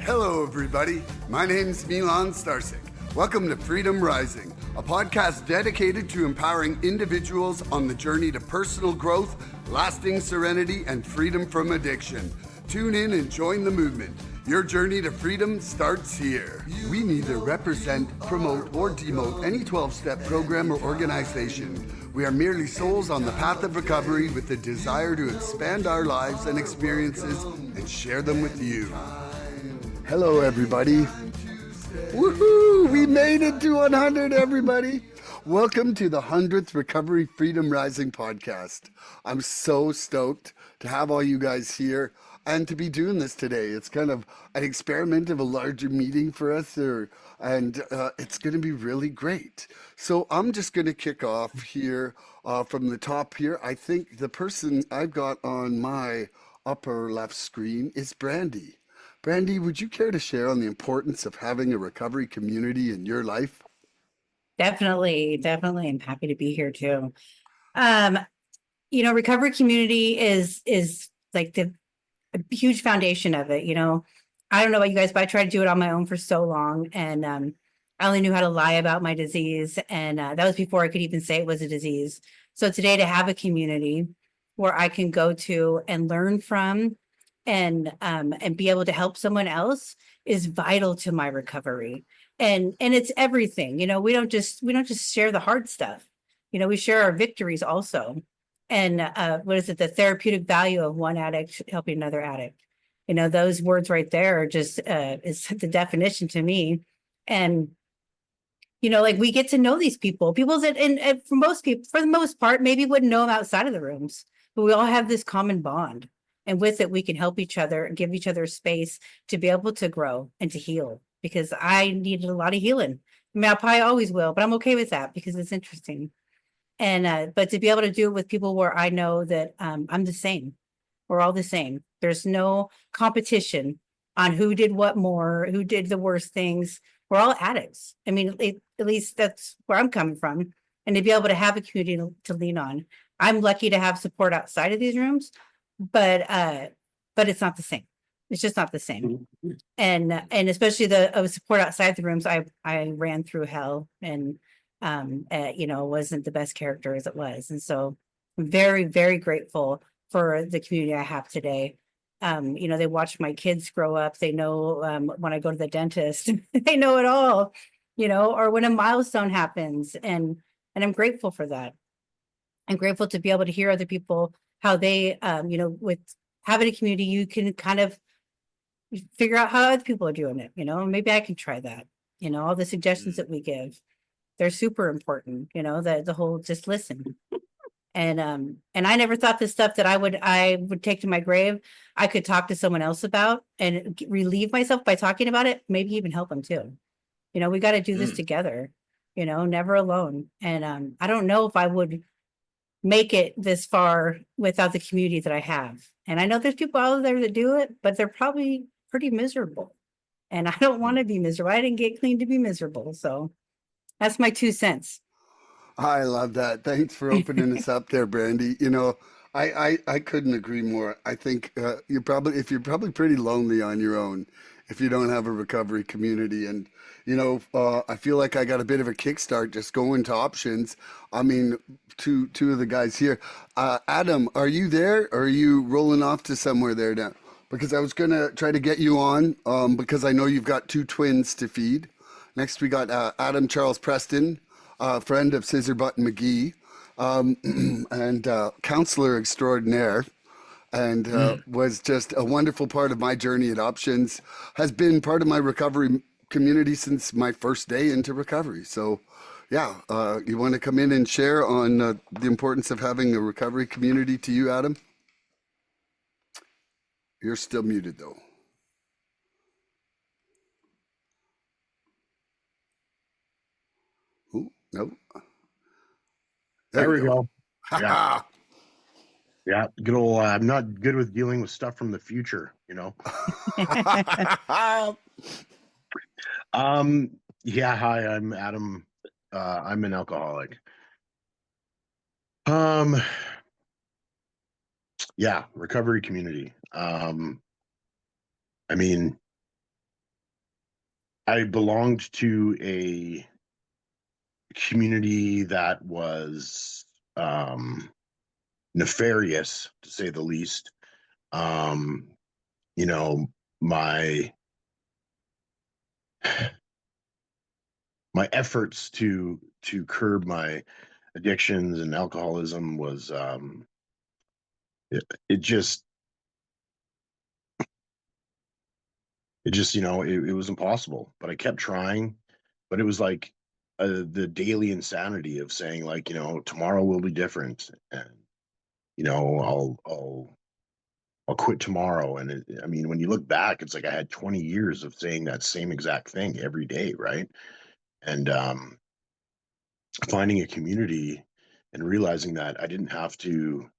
Hello, everybody. My name's Milan Starcic. Welcome to Freedom Rising, a podcast dedicated to empowering individuals on the journey to personal growth, lasting serenity, and freedom from addiction. Tune in and join the movement. Your journey to freedom starts here. We neither represent, promote, or demote any 12-step program or organization. We are merely souls on the path of recovery with the desire to expand our lives and experiences and share them with you. Hello, everybody. Woohoo! We made it to 100, everybody. Welcome to the 100th Recovery Freedom Rising podcast. I'm so stoked to have all you guys here and to be doing this today. It's kind of an experiment of a larger meeting for us, and it's going to be really great. So I'm just going to kick off here from the top here. I think the person I've got on my upper left screen is Brandy. Brandy, would you care to share on the importance of having a recovery community in your life? Definitely. I'm happy to be here too. Recovery community is like the huge foundation of it. I don't know about you guys, but I tried to do it on my own for so long, and I only knew how to lie about my disease, and that was before I could even say it was a disease. So today, to have a community where I can go to and learn from, and be able to help someone else is vital to my recovery. And it's everything. We don't just share the hard stuff. We share our victories also. And what is it? The therapeutic value of one addict helping another addict. Those words right there are just is the definition to me. And like we get to know these people that, and for most people, for the most part, maybe wouldn't know them outside of the rooms, but we all have this common bond. And with it, we can help each other and give each other space to be able to grow and to heal, because I needed a lot of healing. I mean, I probably always will, but I'm okay with that because it's interesting. And but to be able to do it with people where I know that I'm the same, we're all the same. There's no competition on who did what more, who did the worst things. We're all addicts. I mean, at least that's where I'm coming from. And to be able to have a community to lean on. I'm lucky to have support outside of these rooms, but it's not the same. It's just not the same. And especially the support outside the rooms. I ran through hell, and wasn't the best character as it was. And so I'm very, very grateful for the community I have today. They watch my kids grow up. They know when I go to the dentist, they know it all, or when a milestone happens. And I'm grateful for that. I'm grateful to be able to hear other people, how they, with having a community, you can kind of figure out how other people are doing it. Maybe I can try that. All the suggestions that we give, they're super important. The whole just listen. And I never thought the stuff that I would take to my grave, I could talk to someone else about and relieve myself by talking about it, maybe even help them too. We got to do this together, never alone. And I don't know if I would make it this far without the community that I have. And I know there's people out there that do it, but they're probably pretty miserable. And I don't want to be miserable. I didn't get clean to be miserable. So that's my 2 cents. I love that. Thanks for opening us up there, Brandy. I couldn't agree more. I think you're probably pretty lonely on your own if you don't have a recovery community. And I feel like I got a bit of a kickstart just going to options. I mean, two of the guys here. Adam, are you there, or are you rolling off to somewhere there now? Because I was gonna try to get you on, because I know you've got 2 twins to feed. Next, we got Adam Charles Preston, friend of Scissor Button McGee, and counselor extraordinaire, and was just a wonderful part of my journey at Options, has been part of my recovery community since my first day into recovery. So yeah, you want to come in and share on the importance of having a recovery community to you, Adam? You're still muted though. Ooh, nope. There we go. Yeah. Yeah. Good old, I'm not good with dealing with stuff from the future, Yeah, hi, I'm Adam. I'm an alcoholic. Yeah, recovery community. I mean, I belonged to a community that was nefarious, to say the least. Um, you know, my my efforts to curb my addictions and alcoholism was it just it was impossible. But I kept trying. But it was like the daily insanity of saying, like, tomorrow will be different, and I'll quit tomorrow. And I mean, when you look back, it's like I had 20 years of saying that same exact thing every day, right? And finding a community and realizing that I didn't have to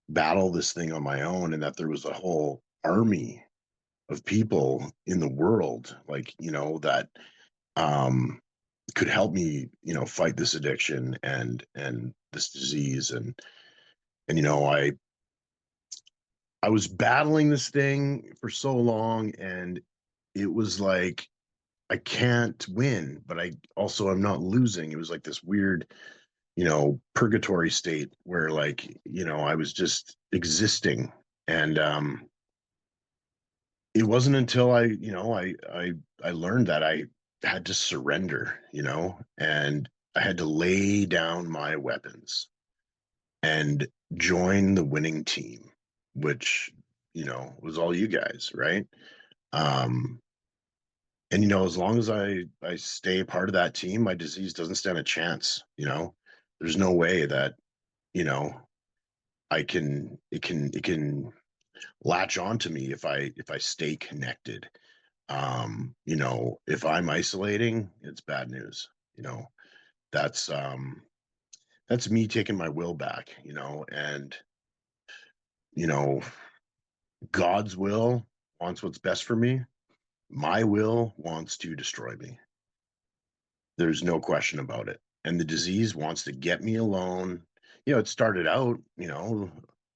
battle this thing on my own, and that there was a whole army of people in the world, like, that um could help me, fight this addiction and this disease. And I was battling this thing for so long, and it was like I can't win, but I also am not losing. It was like this weird, purgatory state where, like, I was just existing. And it wasn't until I learned that I had to surrender, and I had to lay down my weapons and join the winning team, which, was all you guys, right? Um, and as long as I stay part of that team, my disease doesn't stand a chance. There's no way that, you know, it can latch onto me if I stay connected. If I'm isolating, it's bad news. That's that's me taking my will back, and you know, God's will wants what's best for me. My will wants to destroy me. There's no question about it. And the disease wants to get me alone. It started out,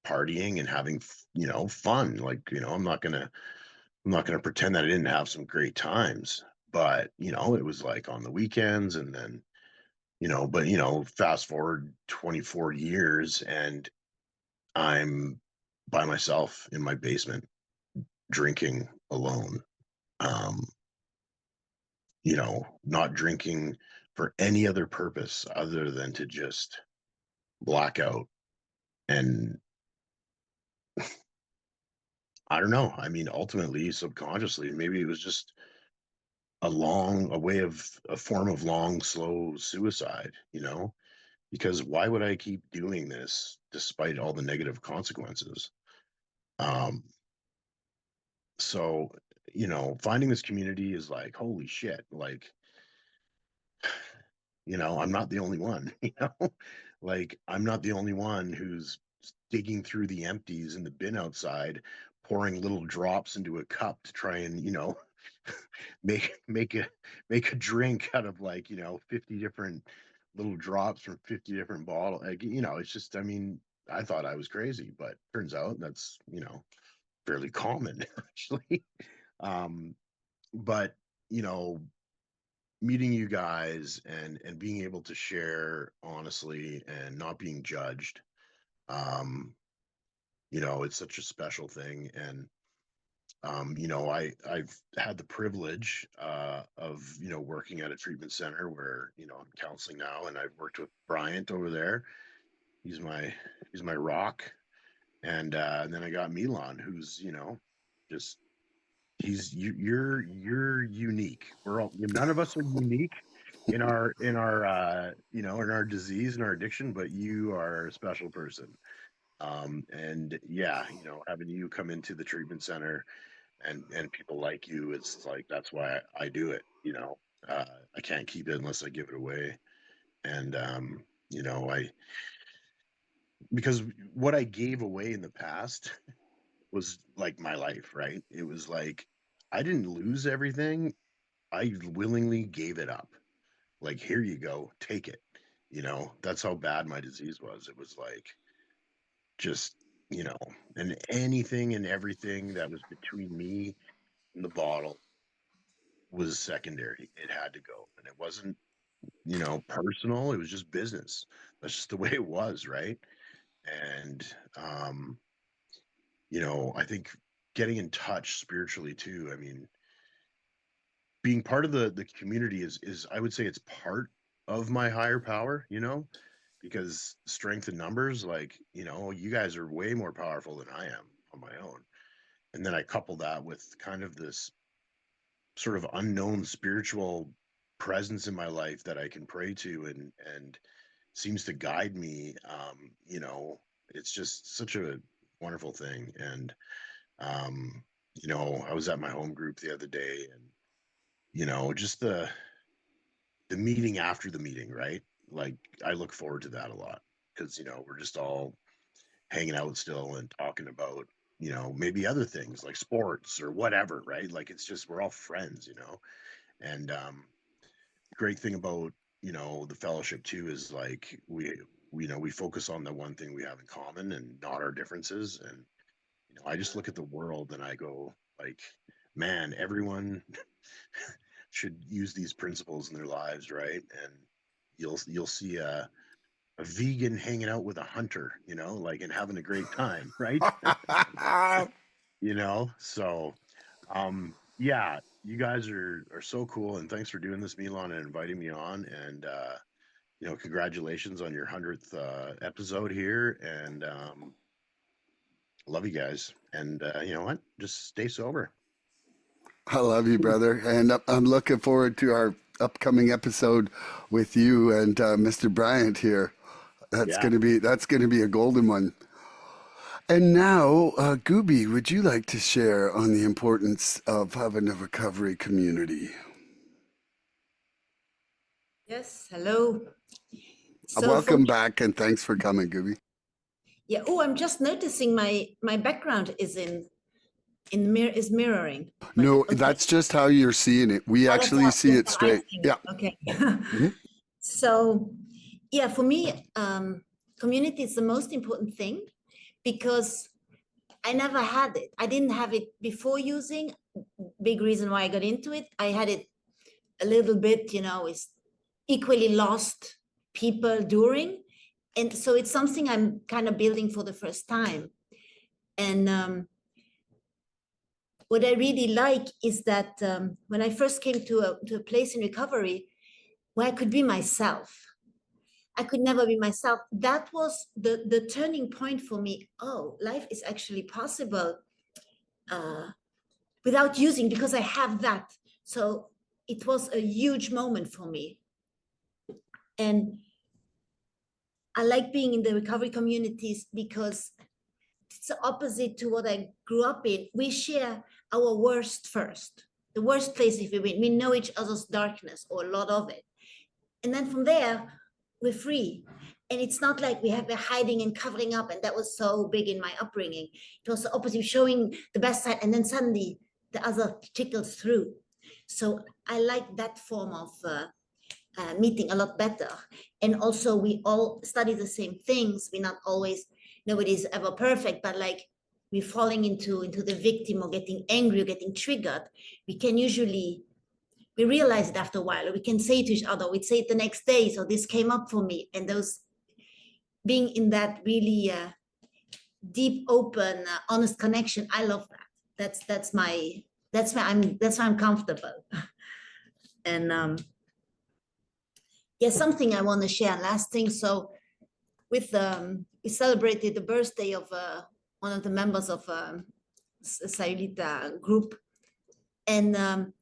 partying and having, fun. Like, I'm not gonna pretend that I didn't have some great times. But, it was like on the weekends, and then, fast forward 24 years, and I'm by myself in my basement drinking alone. Um, not drinking for any other purpose other than to just black out. And I don't know. I mean, ultimately, subconsciously, maybe it was just a form of long, slow suicide, because why would I keep doing this despite all the negative consequences? Um, so, finding this community is like, holy shit, like, I'm not the only one, like, I'm not the only one who's digging through the empties in the bin outside, pouring little drops into a cup to try and, make a drink out of, like, 50 different little drops from 50 different bottles. Like, it's just, I mean, I thought I was crazy, but turns out that's, fairly common actually. Um, but, you know, meeting you guys and being able to share honestly and not being judged, um it's such a special thing. And I've had the privilege of working at a treatment center where I'm counseling now, and I've worked with Bryant over there. He's my rock. And then I got Milan, who's just you're unique. We're all, none of us are unique in our disease and our addiction, but you are a special person. And yeah, having you come into the treatment center and people like you, it's like that's why I do it. I can't keep it unless I give it away. And I because what I gave away in the past was like my life, right? It was like I didn't lose everything. I willingly gave it up. Like, here you go, take it. That's how bad my disease was. It was like just, you know, and anything and everything that was between me and the bottle, was secondary. It had to go. And it wasn't, personal. It was just business. That's just the way it was, right? And I think getting in touch spiritually too. I mean, being part of the community is I would say it's part of my higher power, because strength in numbers, like, you guys are way more powerful than I am on my own. And then I couple that with kind of this sort of unknown spiritual presence in my life that I can pray to and seems to guide me. It's just such a wonderful thing. And I was at my home group the other day, and just the meeting after the meeting, right? Like, I look forward to that a lot because we're just all hanging out still and talking about maybe other things like sports or whatever, right? Like, it's just we're all friends, and great thing about the fellowship too is like we focus on the one thing we have in common and not our differences. And I just look at the world and I go like, man, everyone should use these principles in their lives, right? And you'll see a vegan hanging out with a hunter, like, and having a great time, right? So yeah, you guys are so cool, and thanks for doing this, Milan, and inviting me on. And congratulations on your 100th episode here. And love you guys. And you know what? Just stay sober. I love you, brother. And I'm looking forward to our upcoming episode with you and Mr. Bryant here. Yeah. That's gonna be a golden one. And now, Gooby, would you like to share on the importance of having a recovery community? Yes, hello. Welcome back, and thanks for coming, Gooby. Yeah. Oh, I'm just noticing my background is is mirroring. No, Okay. that's just how you're seeing it. We actually see it straight. Yeah. Okay. Mhm. So, yeah, for me, community is the most important thing because I never had it. I didn't have it before using. Big reason why I got into it. I had it a little bit, is equally lost people during. And so it's something I'm kind of building for the first time. And what I really like is that when I first came to a place in recovery where I could be myself, I could never be myself. That was the turning point for me. Oh, life is actually possible without using, because I have that. So it was a huge moment for me. And I like being in the recovery communities because it's the opposite to what I grew up in. We share our worst first, the worst place if we know each other's darkness or a lot of it. And then from there, we're free. And it's not like we're hiding and covering up. And that was so big in my upbringing. It was the opposite, showing the best side. And then suddenly the other trickles through. So I like that form of meeting a lot better. And also we all study the same things. We're not always, nobody's ever perfect, but like we're falling into the victim or getting angry or getting triggered. We can usually, we realize it after a while, or we can say to each other, we'd say it the next day, so this came up for me. And those, being in that really deep, open, honest connection, I love that. That's why I'm comfortable. And yeah, something I want to share. Last thing, so with we celebrated the birthday of one of the members of Sayulita group, and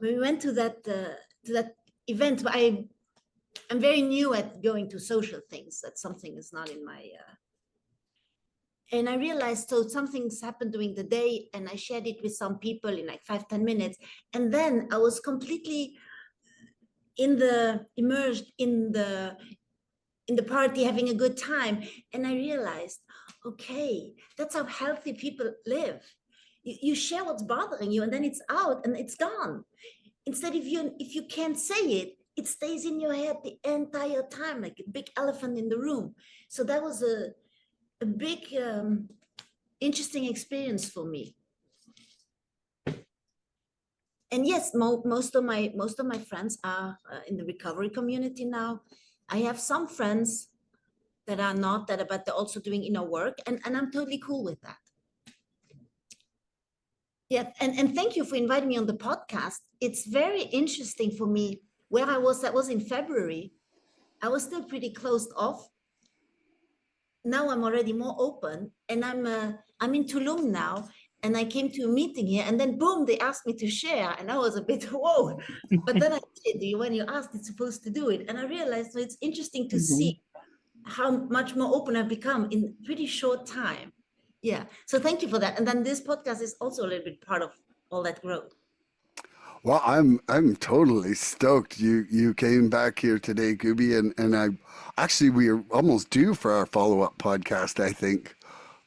we went to that event. I'm very new at going to social things. That something is not in my. And I realized, so something's happened during the day, and I shared it with some people in like 5-10 minutes, and then I was completely immersed in the party, having a good time. And I realized, okay, that's how healthy people live. You share what's bothering you, and then it's out and it's gone. Instead, if you can't say it, it stays in your head the entire time, like a big elephant in the room. So that was a big interesting experience for me. And yes, most of my friends are in the recovery community now. I have some friends that are not that, but they're also doing inner work, and I'm totally cool with that. Yeah, and thank you for inviting me on the podcast. It's very interesting for me where that was in February. I was still pretty closed off. Now I'm already more open, and I'm in Tulum now, and I came to a meeting here, and then boom, they asked me to share, and I was a bit whoa. But then I did, when you asked, it's supposed to do it, and I realized, so it's interesting to Mhm. see how much more open I've become in pretty short time. Yeah, so thank you for that. And then this podcast is also a little bit part of all that growth. Well, I'm totally stoked you came back here today, Gooby, and I actually we are almost due for our follow-up podcast, I think.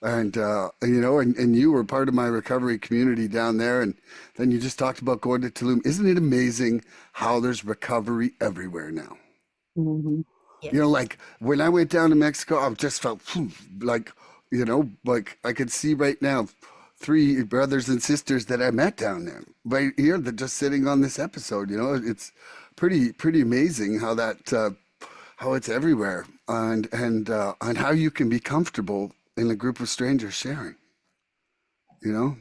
And you know, and you were part of my recovery community down there, and then you just talked about going to Tulum. Isn't it amazing how there's recovery everywhere now? Mhm. You know, Yes. like when I went down to Mexico, I just felt like, you know, like I could see right now three brothers and sisters that I met down there right here that just sitting on this episode. You know, it's pretty amazing how that how it's everywhere and how you can be comfortable in a group of strangers sharing. You know,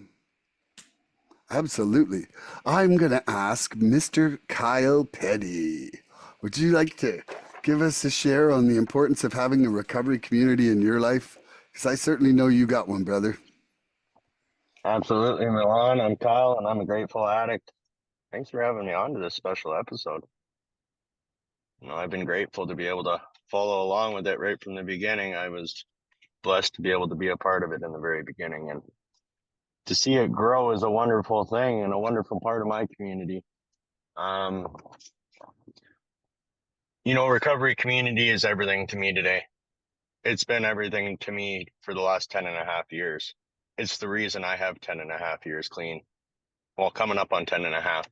absolutely. I'm gonna ask Mr. Kyle Petty. Would you like to give us a share on the importance of having a recovery community in your life? Because I certainly know you got one, brother. Absolutely, Milan. I'm Kyle, and I'm a grateful addict. Thanks for having me on to this special episode. I've been grateful to be able to follow along with it right from the beginning. I was blessed to be able to be a part of it in the very beginning, and to see it grow is a wonderful thing and a wonderful part of my community. Um, recovery community is everything to me today. It's been everything to me for the last 10 and a half years. It's the reason I have 10 and a half years clean. Well, coming up on 10 and a half.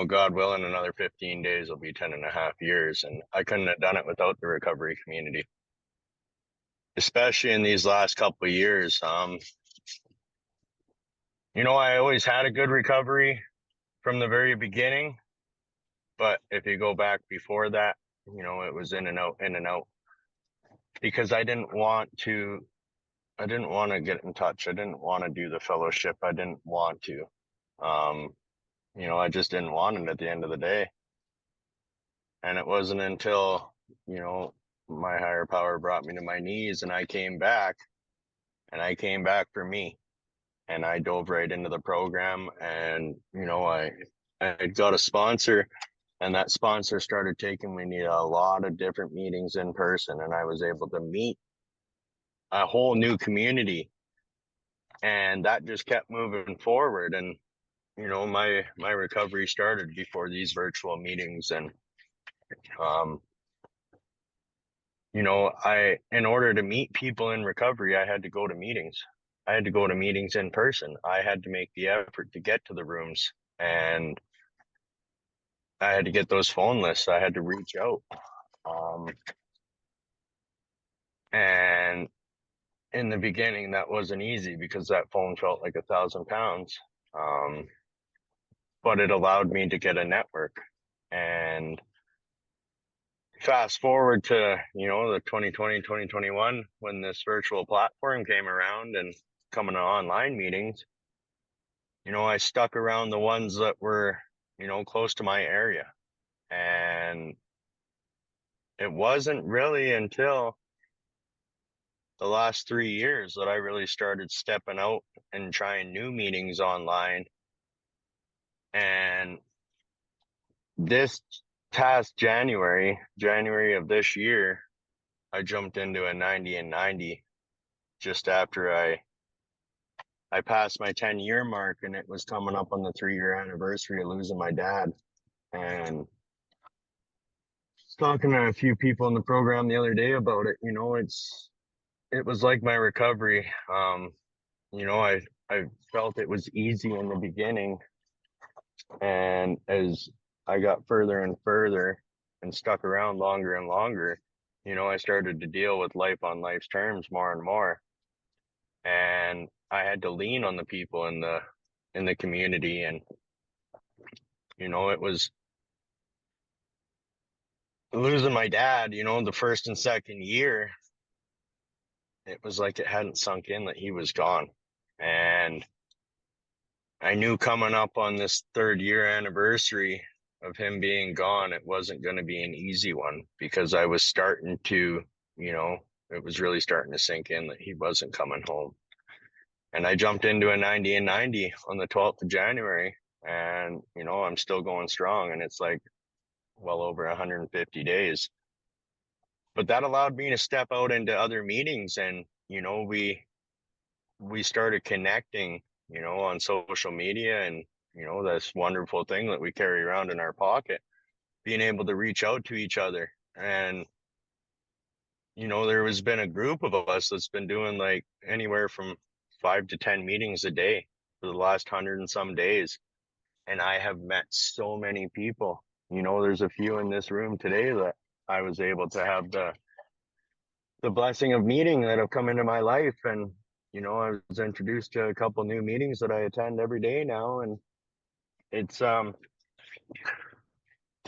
God willing, another 15 days will be 10 and a half years. And I couldn't have done it without the recovery community, especially in these last couple of years. I always had a good recovery from the very beginning. But if you go back before that, it was in and out, because I didn't want to get in touch. I didn't want to do the fellowship. I didn't want to. I just didn't want it at the end of the day. And it wasn't until, my higher power brought me to my knees and I came back for me, and I dove right into the program. And, I got a sponsor, and that sponsor started taking me to a lot of different meetings in person, and I was able to meet a whole new community, and that just kept moving forward. And, my recovery started before these virtual meetings. And, in order to meet people in recovery, I had to go to meetings. I had to go to meetings in person. I had to make the effort to get to the rooms, and I had to get those phone lists. I had to reach out. And in the beginning, that wasn't easy because that phone felt like 1,000 pounds. But it allowed me to get a network. And fast forward to, the 2020, 2021, when this virtual platform came around and coming to online meetings, I stuck around the ones that were, close to my area. And it wasn't really until the last 3 years that I really started stepping out and trying new meetings online. And this past January of this year, I jumped into a 90 and 90 just after I passed my 10-year mark, and it was coming up on the 3-year anniversary of losing my dad. And talking to a few people in the program the other day about it, it was like my recovery. I felt it was easy in the beginning, and as I got further and further and stuck around longer and longer, I started to deal with life on life's terms more and more. And I had to lean on the people in the in the community. And, you know, it was losing my dad, you know, the first and second year, it was like it hadn't sunk in that he was gone. And I knew coming up on this 3rd-year anniversary of him being gone, it wasn't going to be an easy one, because I was starting to, you know, it was really starting to sink in that he wasn't coming home. And I jumped into a 90 and 90 on the 12th of January, and, you know, I'm still going strong, and it's like well over 150 days. But that allowed me to step out into other meetings, and, you know, we started connecting, you know, on social media, and, you know, this wonderful thing that we carry around in our pocket, being able to reach out to each other. And, you know, there has been a group of us that's been doing like anywhere from 5 to 10 meetings a day for the last 100 and some days. And I have met so many people. You know, there's a few in this room today that I was able to have the blessing of meeting that have come into my life. And, you know, I was introduced to a couple new meetings that I attend every day now. And it's, they're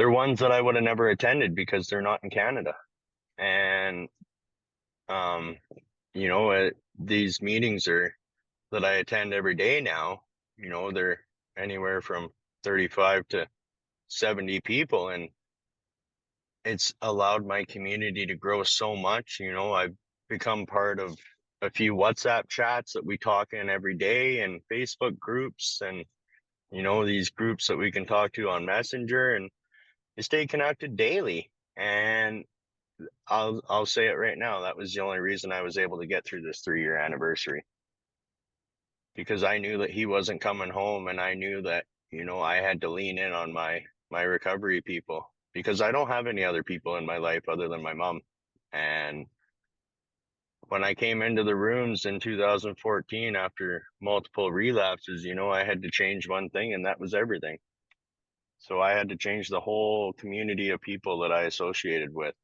ones that I would have never attended because they're not in Canada. And, you know, these meetings that I attend every day now, you know, they're anywhere from 35 to 70 people. And it's allowed my community to grow so much. You know, I've become part of a few WhatsApp chats that we talk in every day, and Facebook groups, and, you know, these groups that we can talk to on Messenger, and you stay connected daily. And I'll say it right now, that was the only reason I was able to get through this 3-year anniversary, because I knew that he wasn't coming home, and I knew that, you know, I had to lean in on my recovery people, because I don't have any other people in my life other than my mom. And when I came into the rooms in 2014 after multiple relapses, you know, I had to change one thing, and that was everything. So I had to change the whole community of people that I associated with.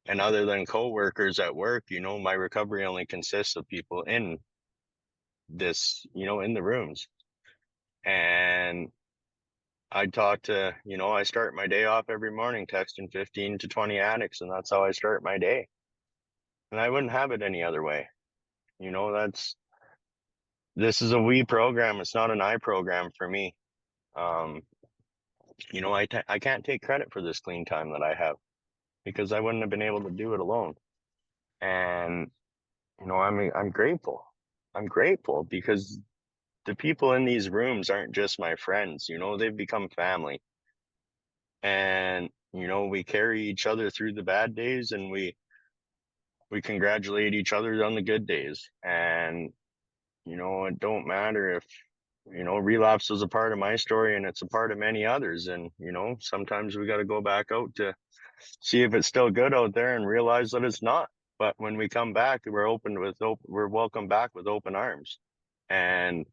And other than coworkers at work, you know, my recovery only consists of people in this, you know, in the rooms. And I talk to, you know, I start my day off every morning texting 15 to 20 addicts, and that's how I start my day. And I wouldn't have it any other way. You know, this is a we program. It's not an I program for me. You know, I can't take credit for this clean time that I have, because I wouldn't have been able to do it alone. And, you know, I'm grateful. I'm grateful because the people in these rooms aren't just my friends, you know, they've become family. And, you know, we carry each other through the bad days, and we congratulate each other on the good days. And, you know, it don't matter if, you know, relapse is a part of my story, and it's a part of many others. And, you know, sometimes we got to go back out to see if it's still good out there and realize that it's not. But when we come back, we're welcome back with open arms. And,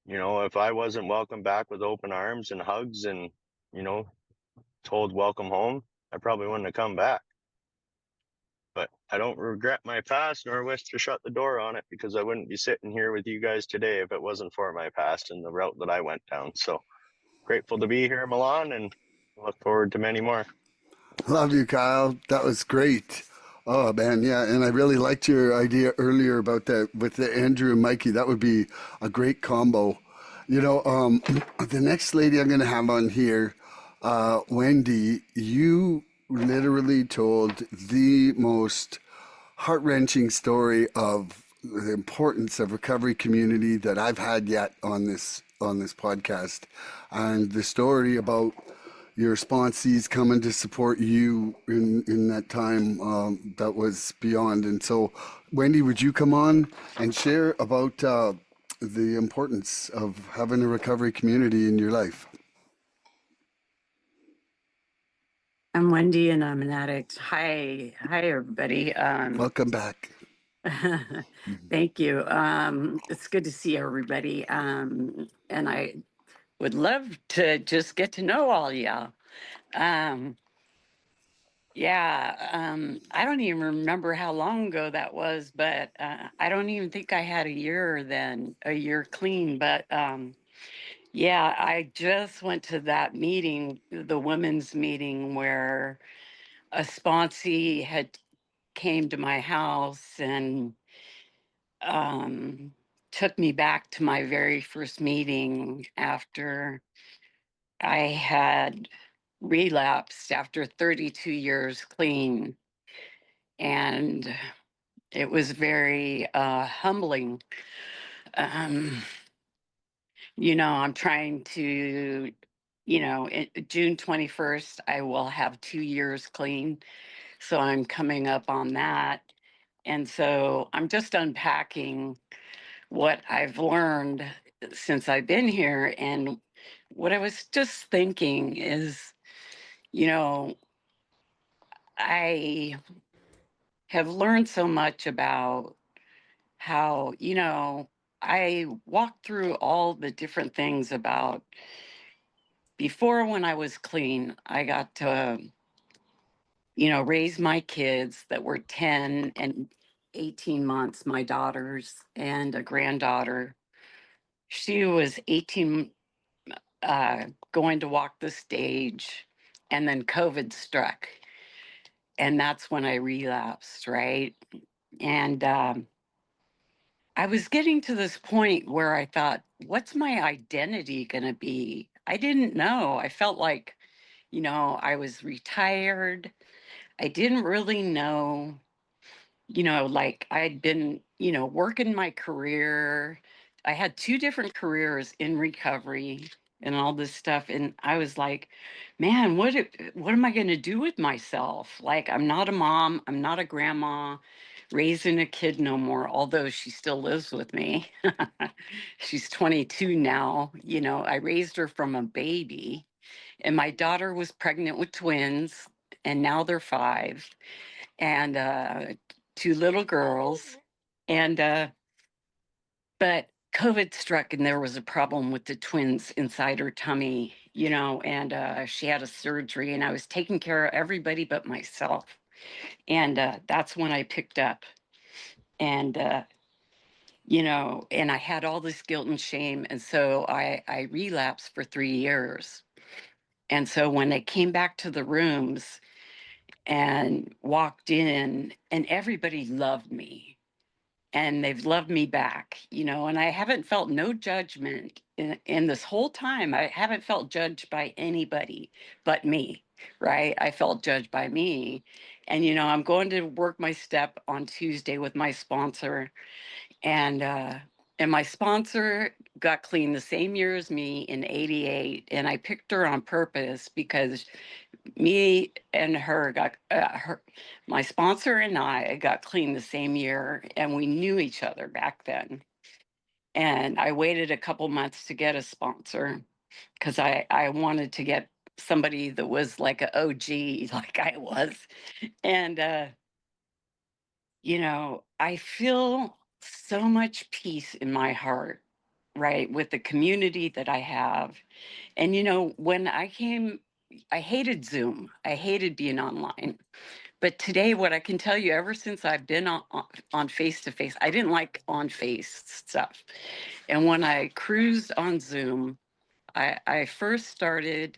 you know, if I wasn't welcomed back with open arms and hugs and, you know, told welcome home, I probably wouldn't have come back. But I don't regret my past, nor wish to shut the door on it, because I wouldn't be sitting here with you guys today if it wasn't for my past and the route that I went down. So grateful to be here, Milan, and look forward to many more. Love you, Kyle. That was great. Oh man, yeah, and I really liked your idea earlier about that with the Andrew and Mikey. That would be a great combo. You know, the next lady I'm going to have on here, Wendy, you literally told the most heart-wrenching story of the importance of recovery community that I've had yet on this podcast, and the story about your sponsees coming to support you in that time, that was beyond. And so, Wendy, would you come on and share about the importance of having a recovery community in your life? I'm Wendy, and I'm an addict. Hi, everybody. Welcome back. Thank you. It's good to see everybody. And I would love to just get to know all y'all. Yeah, I don't even remember how long ago that was, but I don't even think I had a year clean. But yeah, I just went to that meeting, the women's meeting, where a sponsee had came to my house and um, took me back to my very first meeting after I had relapsed after 32 years clean. And it was very humbling. Um, I'm trying to, June 21st, I will have 2 years clean. So I'm coming up on that. And so I'm just unpacking what I've learned since I've been here. And what I was just thinking is, you know, I have learned so much about how, I walked through all the different things about before when I was clean, I got to, raise my kids that were 10 and 18 months, my daughters and a granddaughter. She was 18, going to walk the stage, and then COVID struck. And that's when I relapsed, right? And I was getting to this point where I thought, what's my identity going to be? I didn't know. I felt like, I was retired. I didn't really know, like I'd been, working my career. I had two different careers in recovery and all this stuff. And I was like, man, what am I going to do with myself? Like, I'm not a mom, I'm not a grandma raising a kid no more, although she still lives with me. She's 22 now. I raised her from a baby, and my daughter was pregnant with twins, and now they're 5, and two little girls. And but COVID struck, and there was a problem with the twins inside her tummy, and she had a surgery, and I was taking care of everybody but myself. And that's when I picked up. And and I had all this guilt and shame. And so I relapsed for 3 years. And so when I came back to the rooms and walked in, and everybody loved me, and they've loved me back, and I haven't felt no judgment in this whole time. I haven't felt judged by anybody but me, right? I felt judged by me. And, I'm going to work my step on Tuesday with my sponsor, and my sponsor got clean the same year as me in 88, and I picked her on purpose because me and her got my sponsor and I got clean the same year, and we knew each other back then. And I waited a couple months to get a sponsor because I wanted to get somebody that was like an OG like I was. And I feel so much peace in my heart, right, with the community that I have. And, when I came, I hated Zoom, I hated being online. But today, what I can tell you, ever since I've been on face to face, I didn't like on face stuff. And when I cruised on Zoom, I first started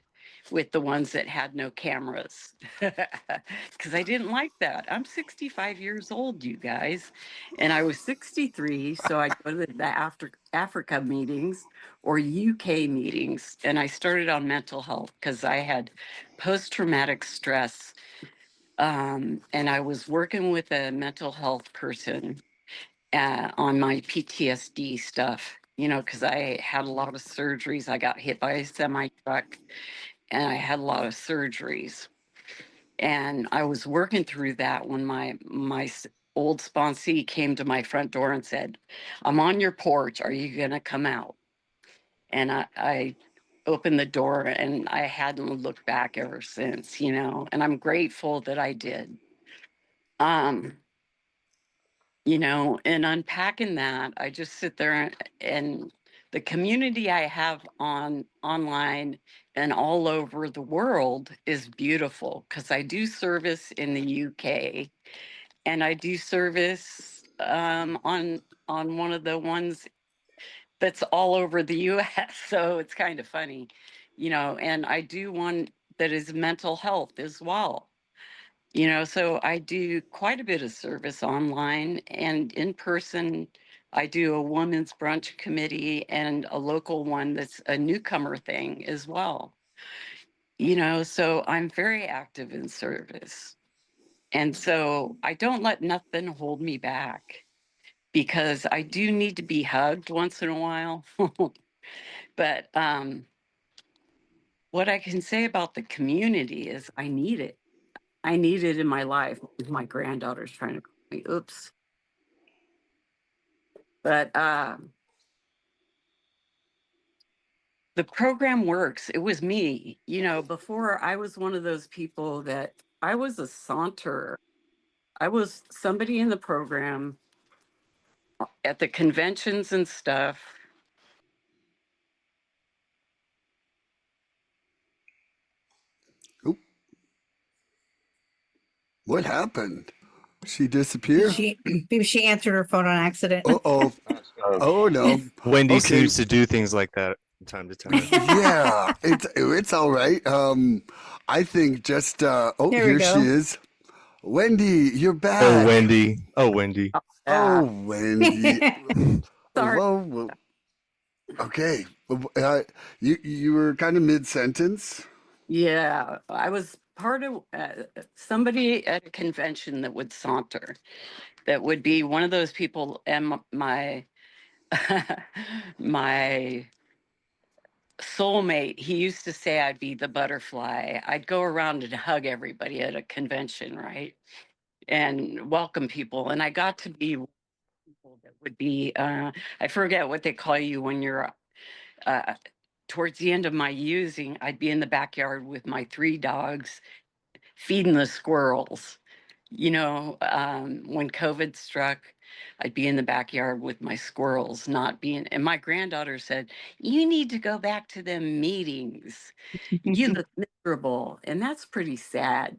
with the ones that had no cameras because I didn't like that. I'm 65 years old, you guys, and I was 63. So I go to the Africa meetings or UK meetings, and I started on mental health because I had post-traumatic stress. And I was working with a mental health person on my PTSD stuff, because I had a lot of surgeries. I got hit by a semi truck, and I had a lot of surgeries. And I was working through that when my old sponsee came to my front door and said, "I'm on your porch. Are you going to come out?" And I opened the door, and I hadn't looked back ever since, and I'm grateful that I did. Um, and unpacking that, I just sit there and the community I have online and all over the world is beautiful, because I do service in the UK, and I do service on one of the ones that's all over the US. So it's kind of funny, and I do one that is mental health as well. So I do quite a bit of service online and in person. I do a women's brunch committee and a local one that's a newcomer thing as well. So I'm very active in service. And so I don't let nothing hold me back, because I do need to be hugged once in a while. But what I can say about the community is I need it. I need it in my life. My granddaughter's trying to call me. Oops. But the program works. It was me. Before, I was one of those people that I was a saunter. I was somebody in the program at the conventions and stuff. Oop. What happened? She disappeared? Maybe she answered her phone on accident. Uh-oh. Oh, no. Wendy Okay. seems to do things like that from time to time. Yeah, it's all right. I think just There we here go. she is. Wendy, you're back. Oh, Wendy. Oh, Wendy. Oh, Wendy. Sorry. Whoa. Okay. You were kind of mid-sentence. Yeah, I was part of somebody at a convention that would saunter, that would be one of those people. And my my soulmate, he used to say I'd be the butterfly. I'd go around and hug everybody at a convention, right? And welcome people. And I got to be people that would be, I forget what they call you when you're towards the end of my using, I'd be in the backyard with my 3 dogs feeding the squirrels. When COVID struck, I'd be in the backyard with my squirrels, not being. And my granddaughter said, "You need to go back to them meetings. You look miserable." And that's pretty sad,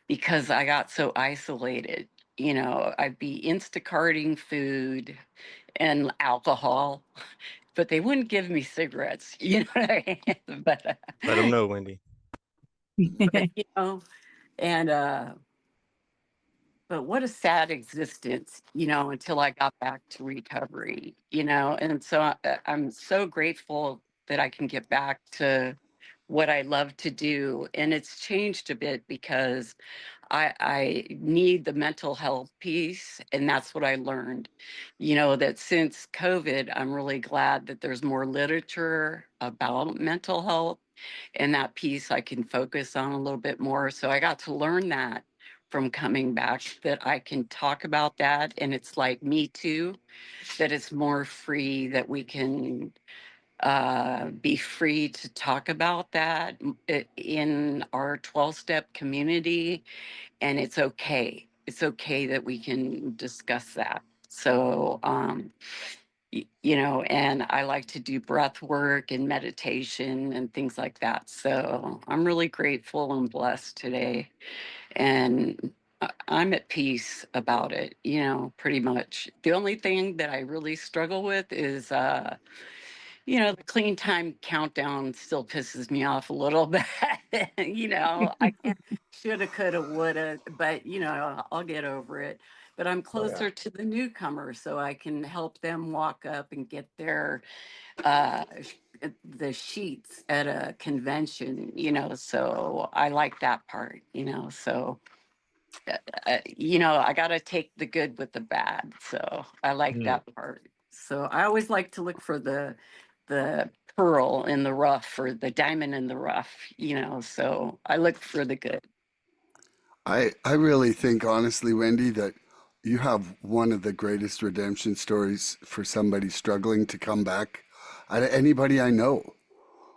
because I got so isolated. I'd be Instacarting food and alcohol, but they wouldn't give me cigarettes, what I mean? But, Let them know, Wendy. and but what a sad existence, until I got back to recovery, and so I'm so grateful that I can get back to what I love to do. And it's changed a bit because I need the mental health piece. And that's what I learned, that since COVID, I'm really glad that there's more literature about mental health, and that piece I can focus on a little bit more. So I got to learn that from coming back, that I can talk about that. And it's like Me Too, that it's more free, that we can be free to talk about that in our 12-step community. And it's okay. It's okay that we can discuss that. So, and I like to do breath work and meditation and things like that. So I'm really grateful and blessed today. And I'm at peace about it, pretty much. The only thing that I really struggle with is, the clean time countdown still pisses me off a little bit. I can't, shoulda, coulda, woulda, but, I'll get over it. But I'm closer to the newcomer, so I can help them walk up and get their the sheets at a convention, so I like that part, so I got to take the good with the bad. So I like that part. So I always like to look for the pearl in the rough, or the diamond in the rough, so I look for the good. I really think, honestly, Wendy, that you have one of the greatest redemption stories for somebody struggling to come back out of anybody I know.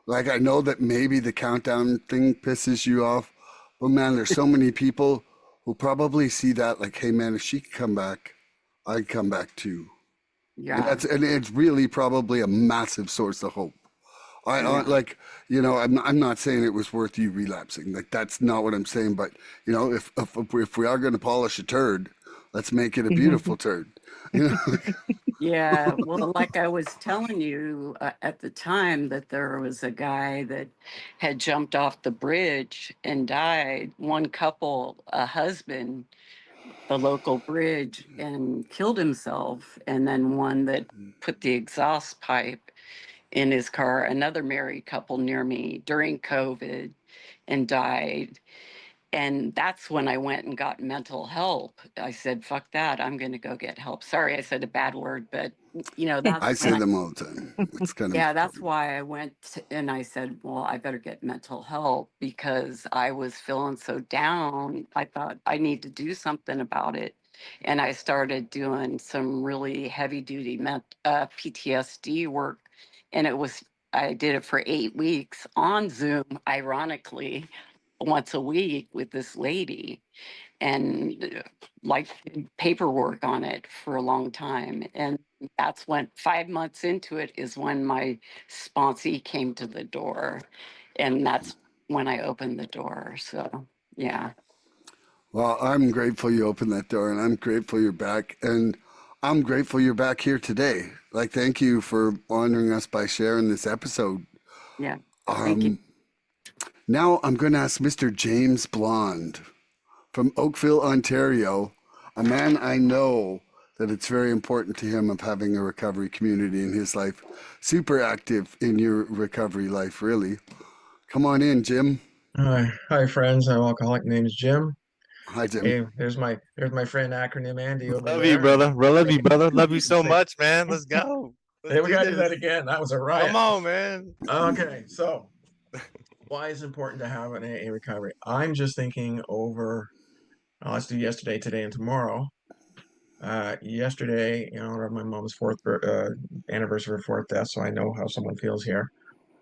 Like, I know that maybe the countdown thing pisses you off, but man, there's so many people who probably see that like, hey man, if she could come back, I'd come back too. Yeah. and it's really probably a massive source of hope. I Yeah. like, I'm not saying it was worth you relapsing. Like that's not what I'm saying. But if we are going to polish a turd, let's make it a beautiful turd. You know, Yeah, well, like I was telling you at the time that there was a guy that had jumped off the bridge and died. One couple, a husband, the local bridge, and killed himself. And then one that put the exhaust pipe in his car, another married couple near me during COVID and died. And that's when I went and got mental help. I said, fuck that. I'm going to go get help. Sorry, I said a bad word, but that's I when say them all the time. It's kind of yeah, that's why I went and I said, well, I better get mental help because I was feeling so down. I thought I need to do something about it. And I started doing some really heavy duty PTSD work. And I did it for 8 weeks on Zoom, ironically, once a week with this lady and like paperwork on it for a long time. And that's when 5 months into it is when my sponsee came to the door. And that's when I opened the door. So, yeah. Well, I'm grateful you opened that door, and I'm grateful you're back, and I'm grateful you're back here today. Like, thank you for honoring us by sharing this episode. Yeah. Thank you. Um, Now I'm going to ask Mr. James Blonde from Oakville, Ontario, a man I know that it's very important to him of having a recovery community in his life. Super active in your recovery life, really. Come on in, Jim. Hi friends. I'm alcoholic. Name's Jim. Hi, Jim. Hey, there's my friend acronym Andy over Love you, there, and brother. Bro, love you, brother. Love you you can so say, much, man. Let's go. Let's "Hey, we do gotta do that this. again." That was a Come riot. on, man. Okay, so why is it important to have an AA recovery? I'm just thinking over. Let's do yesterday, today, and tomorrow. Yesterday, in honor of my mom's anniversary of fourth death, so I know how someone feels here.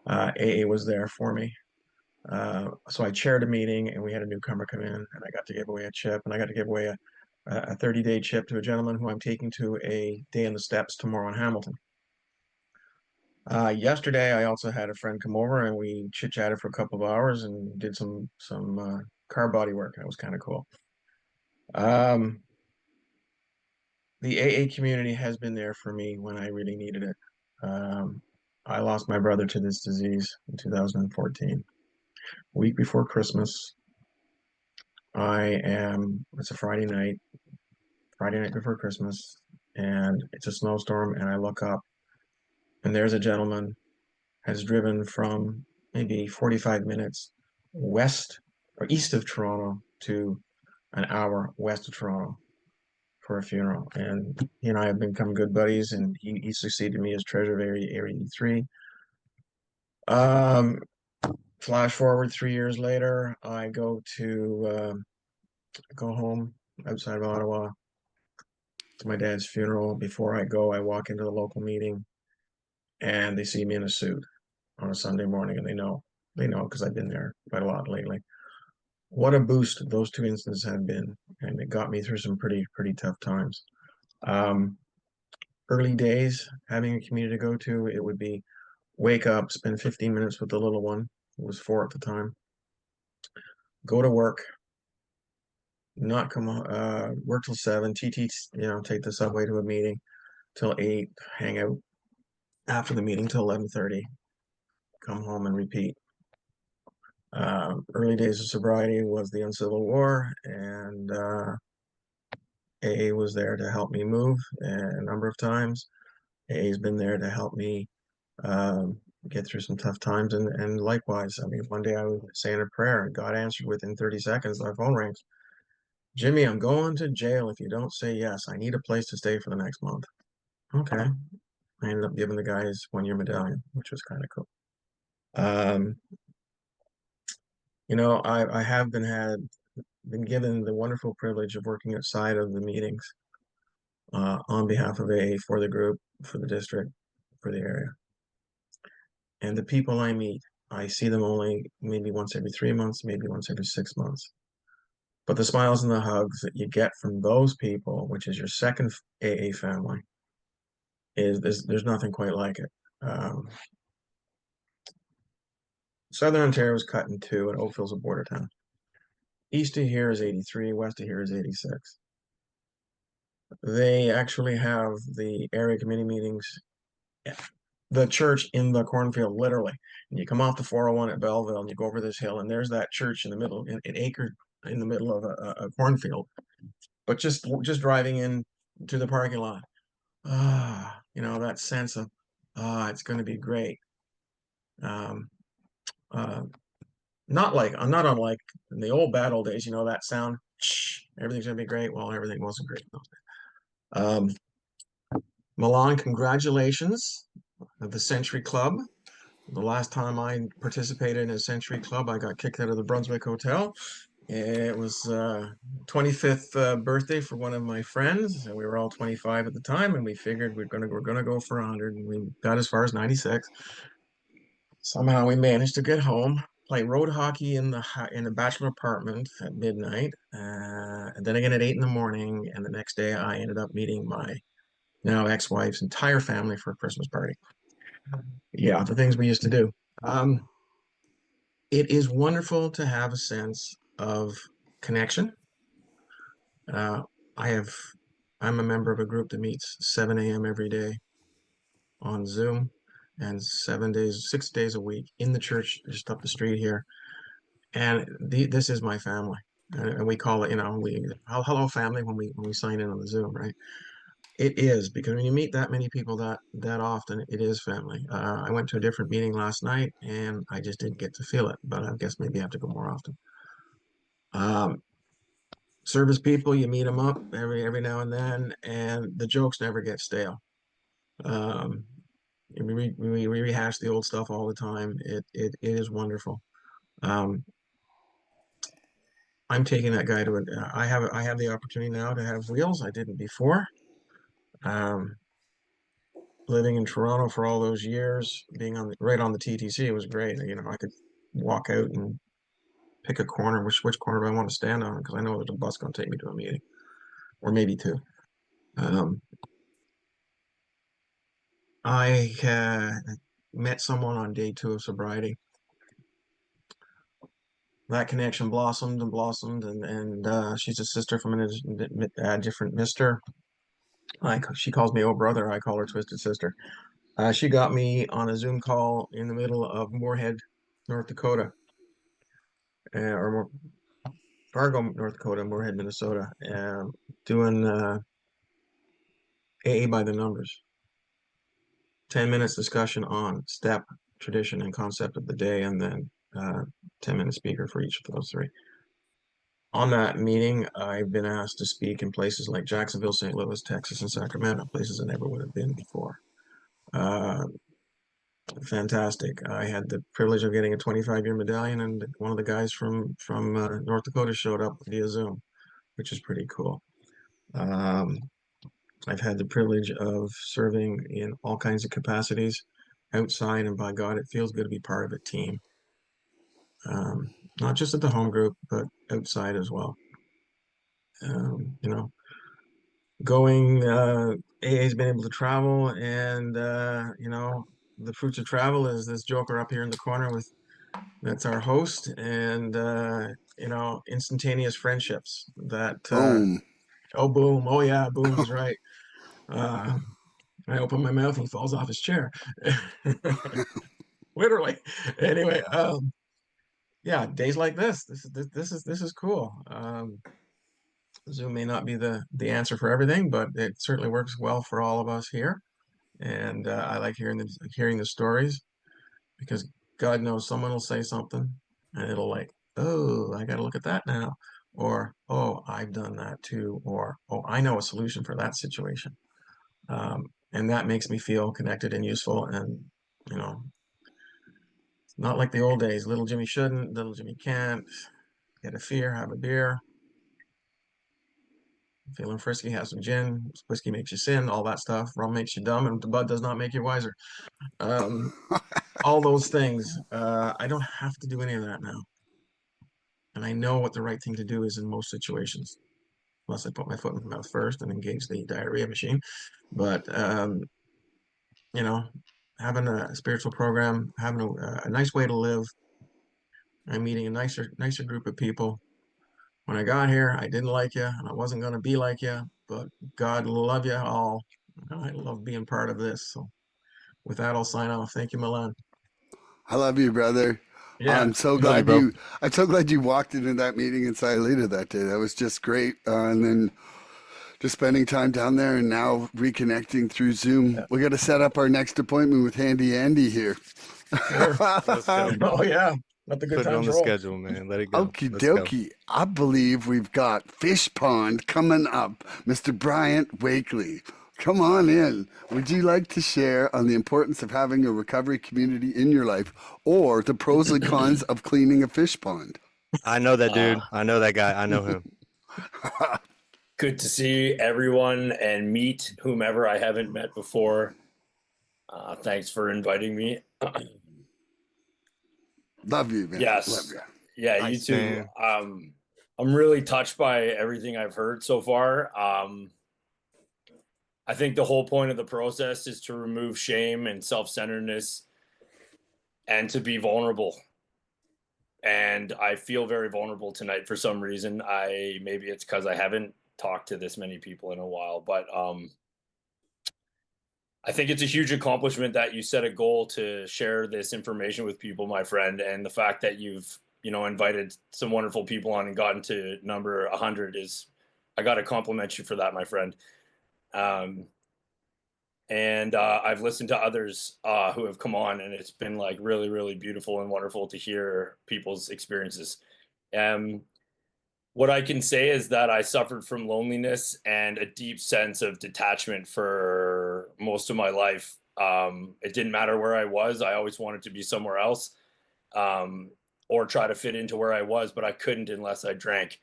AA was there for me. So I chaired a meeting and we had a newcomer come in and I got to give away a chip and I got to give away a 30-day chip to a gentleman who I'm taking to a day in the steps tomorrow in Hamilton. Yesterday, I also had a friend come over and we chit-chatted for a couple of hours and did some car body work. That was kind of cool. The AA community has been there for me when I really needed it. I lost my brother to this disease in 2014, a week before Christmas. It's a Friday night before Christmas, and it's a snowstorm, and I look up, and there's a gentleman has driven from maybe 45 minutes west or east of Toronto to an hour west of Toronto for a funeral. And he and I have become good buddies, and he succeeded me as treasurer of Area 83. Flash forward 3 years later, I go home outside of Ottawa to my dad's funeral. Before I go, I walk into the local meeting and they see me in a suit on a Sunday morning and they know because I've been there quite a lot lately. What a boost those two instances have been. And it got me through some pretty tough times. Early days, having a community to go to, it would be wake up, spend 15 minutes with the little one, who was 4 at the time, go to work, not come work till 7, take the subway to a meeting till 8, hang out after the meeting till 11:30, come home and repeat. Early days of sobriety was the Uncivil War, and AA was there to help me move a number of times. AA's been there to help me get through some tough times, and likewise. I mean, one day I was saying a prayer, and God answered within 30 seconds. My phone rings. Jimmy, I'm going to jail if you don't say yes. I need a place to stay for the next month. Okay. I ended up giving the guy his 1-year medallion, which was kind of cool. I have been given the wonderful privilege of working outside of the meetings on behalf of AA for the group, for the district, for the area. And the people I meet, I see them only maybe once every 3 months, maybe once every 6 months. But the smiles and the hugs that you get from those people, which is your second AA family, there's nothing quite like it. Southern Ontario is cut in two, and Oakville's a border town. East of here is 83, west of here is 86. They actually have the area committee meetings, the church in the cornfield, literally. And you come off the 401 at Belleville and you go over this hill, and there's that church in the middle, an acre in the middle of a cornfield. But just driving in to the parking lot, that sense of, it's going to be great. Um, not unlike in the bad old days, that sound, everything's going to be great. Well, everything wasn't great. Milan, congratulations at the Century Club. The last time I participated in a Century Club, I got kicked out of the Brunswick Hotel. It was 25th birthday for one of my friends, and we were all 25 at the time, and we figured we're gonna go for 100, and we got as far as 96. Somehow we managed to get home, play road hockey in the bachelor apartment at midnight, and then again at 8 in the morning. And the next day, I ended up meeting my now ex-wife's entire family for a Christmas party. Yeah, the things we used to do. It is wonderful to have a sense of connection. I'm a member of a group that meets 7 a.m. every day on Zoom, and 6 days a week in the church just up the street here. And this is my family, and we call it, hello family when we sign in on the Zoom, right? It is, because when you meet that many people that often, it is family. I went to a different meeting last night, and I just didn't get to feel it, but I guess maybe I have to go more often. Service people, you meet them up every now and then, and the jokes never get stale. We rehash the old stuff all the time. It is wonderful. I'm taking that guy to it. I have the opportunity now to have wheels. I didn't before. Living in Toronto for all those years, being right on the TTC, it was great. I could walk out and pick a corner, which corner do I want to stand on, because I know there's a bus going to take me to a meeting, or maybe two. I met someone on day 2 of sobriety. That connection blossomed and blossomed, and she's a sister from a different mister. She calls me, oh brother, I call her twisted sister. She got me on a Zoom call in the middle of Moorhead, North Dakota, or Fargo, North Dakota, Moorhead, Minnesota, doing AA by the numbers. 10 minutes discussion on step, tradition, and concept of the day, and then 10-minute speaker for each of those three. On that meeting, I've been asked to speak in places like Jacksonville, St. Louis, Texas, and Sacramento, places I never would have been before. Fantastic. I had the privilege of getting a 25-year medallion, and one of the guys from North Dakota showed up via Zoom, which is pretty cool. I've had the privilege of serving in all kinds of capacities outside, and by God, it feels good to be part of a team. Not just at the home group, but outside as well. Going, AA's been able to travel, and the fruits of travel is this joker up here in the corner that's our host, and instantaneous friendships that Boom. Oh, boom. Oh yeah, boom is right. I open my mouth and he falls off his chair. Literally. Anyway, yeah, days like this is cool. Zoom may not be the answer for everything, but it certainly works well for all of us here. And I like hearing the stories, because God knows someone will say something and it'll like, oh, I got to look at that now, or oh, I've done that too, or oh, I know a solution for that situation. And that makes me feel connected and useful, and not like the old days. Little Jimmy shouldn't, little Jimmy can't. Get a fear, have a beer. Feeling frisky, have some gin. Whiskey makes you sin, all that stuff. Rum makes you dumb, and the bud does not make you wiser. All those things. I don't have to do any of that now. And I know what the right thing to do is in most situations, unless I put my foot in my mouth first and engage the diarrhea machine. But you know, having a spiritual program, having a nice way to live. I'm meeting a nicer group of people. When I got here, I didn't like you, and I wasn't going to be like you, but God love you all. I love being part of this. So with that, I'll sign off. Thank you, Milan. I love you, brother. Yeah, Love you, bro. I'm so glad you walked into that meeting in Sayulita that day. That was just great. And then just spending time down there and now reconnecting through Zoom. yeah, We got to set up our next appointment with Handy Andy here. sure. Let's go. Oh yeah, let the good Put it on times the roll. schedule, man. Let it go. Okie Let's go. dokie. I believe we've got Fish Pond coming up. Mr. Bryant Wakely, come on in. Would you like to share on the importance of having a recovery community in your life or the pros and cons of cleaning a fish pond? I know that dude. I know that guy. I know him. Good to see everyone and meet whomever I haven't met before. Thanks for inviting me. Love you, man. Love Yes. you. Yeah, you Nice, too. man. I'm really touched by everything I've heard so far. I think the whole point of the process is to remove shame and self-centeredness and to be vulnerable. And I feel very vulnerable tonight for some reason. Maybe it's because I haven't talked to this many people in a while, but I think it's a huge accomplishment that you set a goal to share this information with people, my friend, and the fact that you've, invited some wonderful people on and gotten to number 100 is, I got to compliment you for that, my friend. Um, and I've listened to others who have come on, and it's been like really, really beautiful and wonderful to hear people's experiences. Um, what I can say is that I suffered from loneliness and a deep sense of detachment for most of my life. It didn't matter where I was; I always wanted to be somewhere else, um, or try to fit into where I was, but I couldn't unless I drank.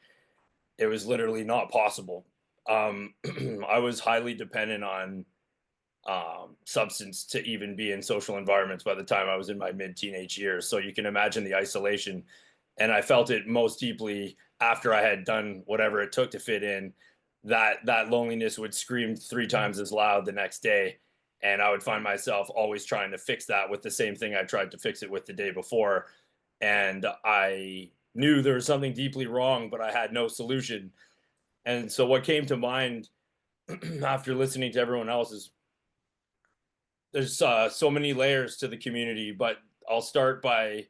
It was literally not possible. I was highly dependent on substance to even be in social environments by the time I was in my mid-teenage years. So you can imagine the isolation. And I felt it most deeply after I had done whatever it took to fit in. That loneliness would scream 3 times as loud the next day. And I would find myself always trying to fix that with the same thing I tried to fix it with the day before. And I knew there was something deeply wrong, but I had no solution. And so what came to mind after listening to everyone else is there's so many layers to the community, but I'll start by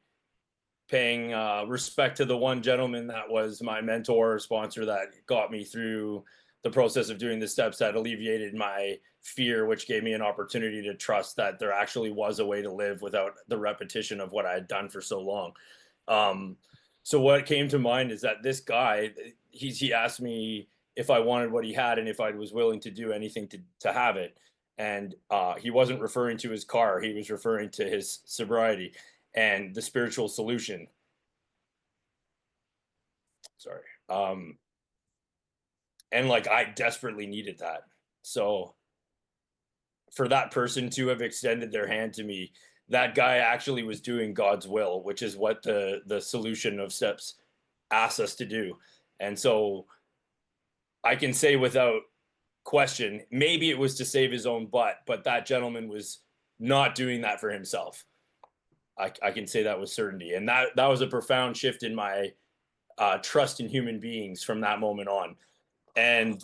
paying respect to the one gentleman that was my mentor or sponsor that got me through the process of doing the steps that alleviated my fear, which gave me an opportunity to trust that there actually was a way to live without the repetition of what I had done for so long. Um, so what came to mind is that this guy, he asked me if I wanted what he had and if I was willing to do anything to have it. And he wasn't referring to his car; he was referring to his sobriety and the spiritual solution. Sorry. And like I desperately needed that. So for that person to have extended their hand to me, that guy actually was doing God's will, which is what the solution of steps asks us to do. And so I can say without question, maybe it was to save his own butt, but that gentleman was not doing that for himself. I can say that with certainty. And that was a profound shift in my trust in human beings from that moment on. And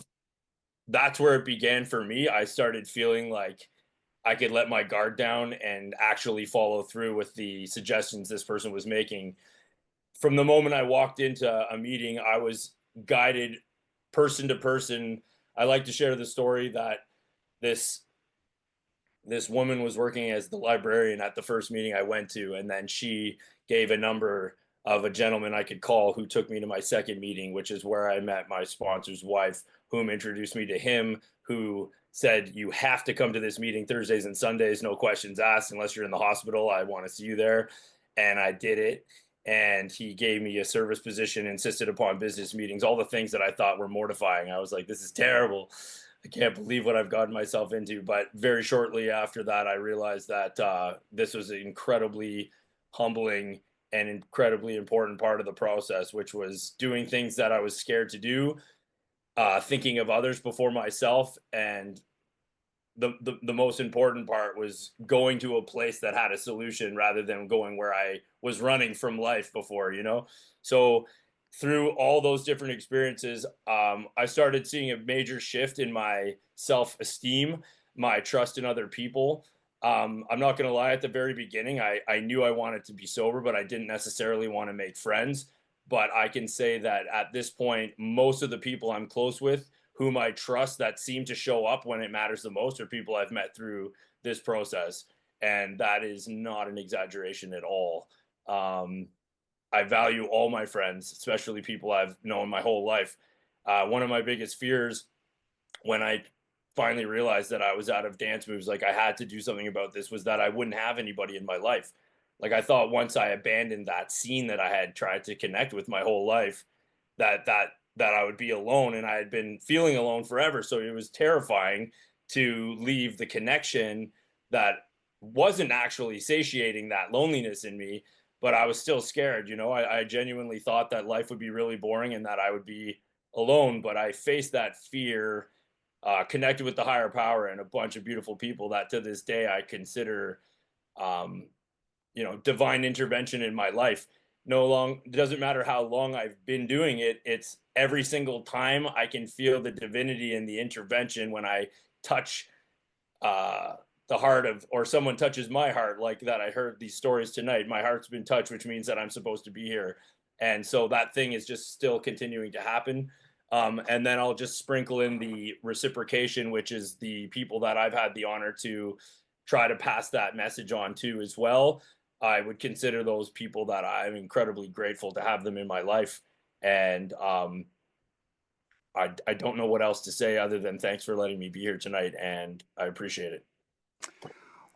that's where it began for me. I started feeling like I could let my guard down and actually follow through with the suggestions this person was making. From the moment I walked into a meeting, I was guided person to person. I like to share the story that this this woman was working as the librarian at the first meeting I went to, and then she gave a number of a gentleman I could call who took me to my second meeting, which is where I met my sponsor's wife, whom introduced me to him, who said, "You have to come to this meeting Thursdays and Sundays, no questions asked, unless you're in the hospital. I want to see you there." And I did it. And he gave me a service position, insisted upon business meetings, all the things that I thought were mortifying. I was like, this is terrible. I can't believe what I've gotten myself into. But very shortly after that, I realized that this was an incredibly humbling and incredibly important part of the process, which was doing things that I was scared to do, thinking of others before myself, and the most important part was going to a place that had a solution rather than going where I was running from life before, you know? So through all those different experiences, I started seeing a major shift in my self-esteem, my trust in other people. I'm not going to lie, at the very beginning, I knew I wanted to be sober, but I didn't necessarily want to make friends. But I can say that at this point, most of the people I'm close with, whom I trust, that seem to show up when it matters the most, are people I've met through this process. And that is not an exaggeration at all. Um, I value all my friends, especially people I've known my whole life. One of my biggest fears when I finally realized that I was out of dance moves, like I had to do something about this, was that I wouldn't have anybody in my life. Like I thought once I abandoned that scene that I had tried to connect with my whole life, that I would be alone, and I had been feeling alone forever. So it was terrifying to leave the connection that wasn't actually satiating that loneliness in me, but I was still scared. You know, I genuinely thought that life would be really boring and that I would be alone, but I faced that fear, connected with the higher power and a bunch of beautiful people that to this day I consider, um, divine intervention in my life. No long, it doesn't matter how long I've been doing it. It's every single time I can feel the divinity and the intervention when I touch uh, the heart of, or someone touches my heart, like that. I heard these stories tonight. My heart's been touched, which means that I'm supposed to be here. And so that thing is just still continuing to happen. And then I'll just sprinkle in the reciprocation, which is the people that I've had the honor to try to pass that message on to as well. I would consider those people that I'm incredibly grateful to have them in my life. And I don't know what else to say other than thanks for letting me be here tonight, and I appreciate it.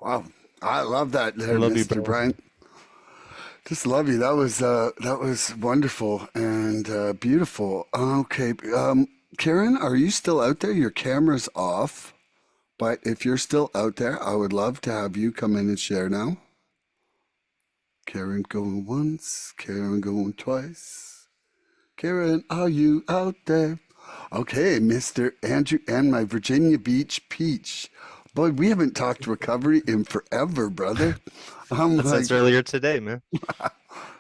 Wow, I love that I there, love you, Mr. bro. Bryant. Just love you. That was wonderful and beautiful. Okay, Karen, are you still out there? Your camera's off, but if you're still out there, I would love to have you come in and share now. Karen going once, Karen going twice. Karen, are you out there? Okay, Mr. Andrew and my Virginia Beach peach. Boy, we haven't talked recovery in forever, brother. I'm That's like, since earlier today, man.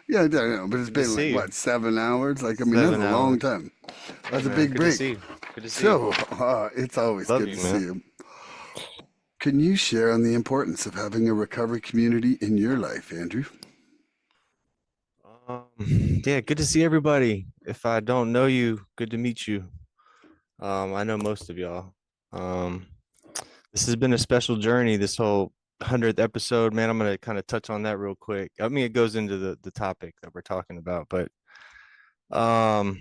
yeah, I don't know, but it's Good to been like see you. what, 7 hours? Like, I mean, that's 7 a long hours. time. Hey, That's a man, big good to break. see you. Good to see you. So, it's always Love good you, to man. see you. Can you share on the importance of having a recovery community in your life, Andrew? Um, yeah, good to see everybody. If I don't know you, good to meet you. I know most of y'all. Um, this has been a special journey, this whole 100th episode, man. I'm gonna kind of touch on that real quick. I mean, it goes into the topic that we're talking about, but um,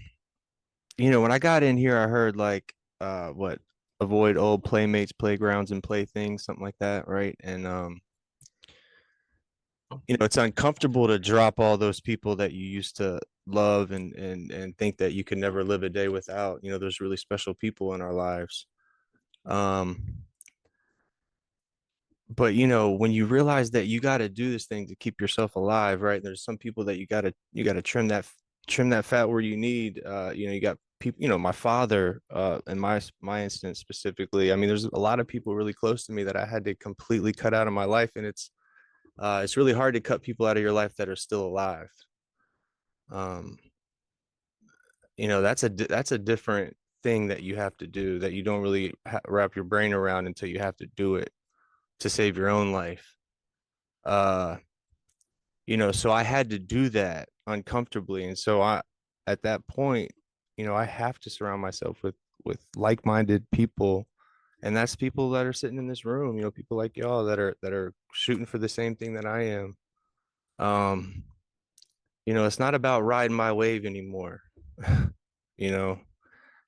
when I got in here, I heard like what avoid old playmates, playgrounds, and playthings, something like that, right? And it's uncomfortable to drop all those people that you used to love and think that you could never live a day without. There's really special people in our lives. Um, but when you realize that you got to do this thing to keep yourself alive, right? There's some people that you got to trim that fat where you need. You got people, my father, in my instance specifically. I mean, there's a lot of people really close to me that I had to completely cut out of my life, and it's really hard to cut people out of your life that are still alive. Um, that's a different thing that you have to do that you don't really wrap your brain around until you have to do it to save your own life. Uh, so I had to do that uncomfortably. And so at that point, I have to surround myself with like-minded people. And that's people that are sitting in this room, people like y'all that are shooting for the same thing that I am. It's not about riding my wave anymore. you know,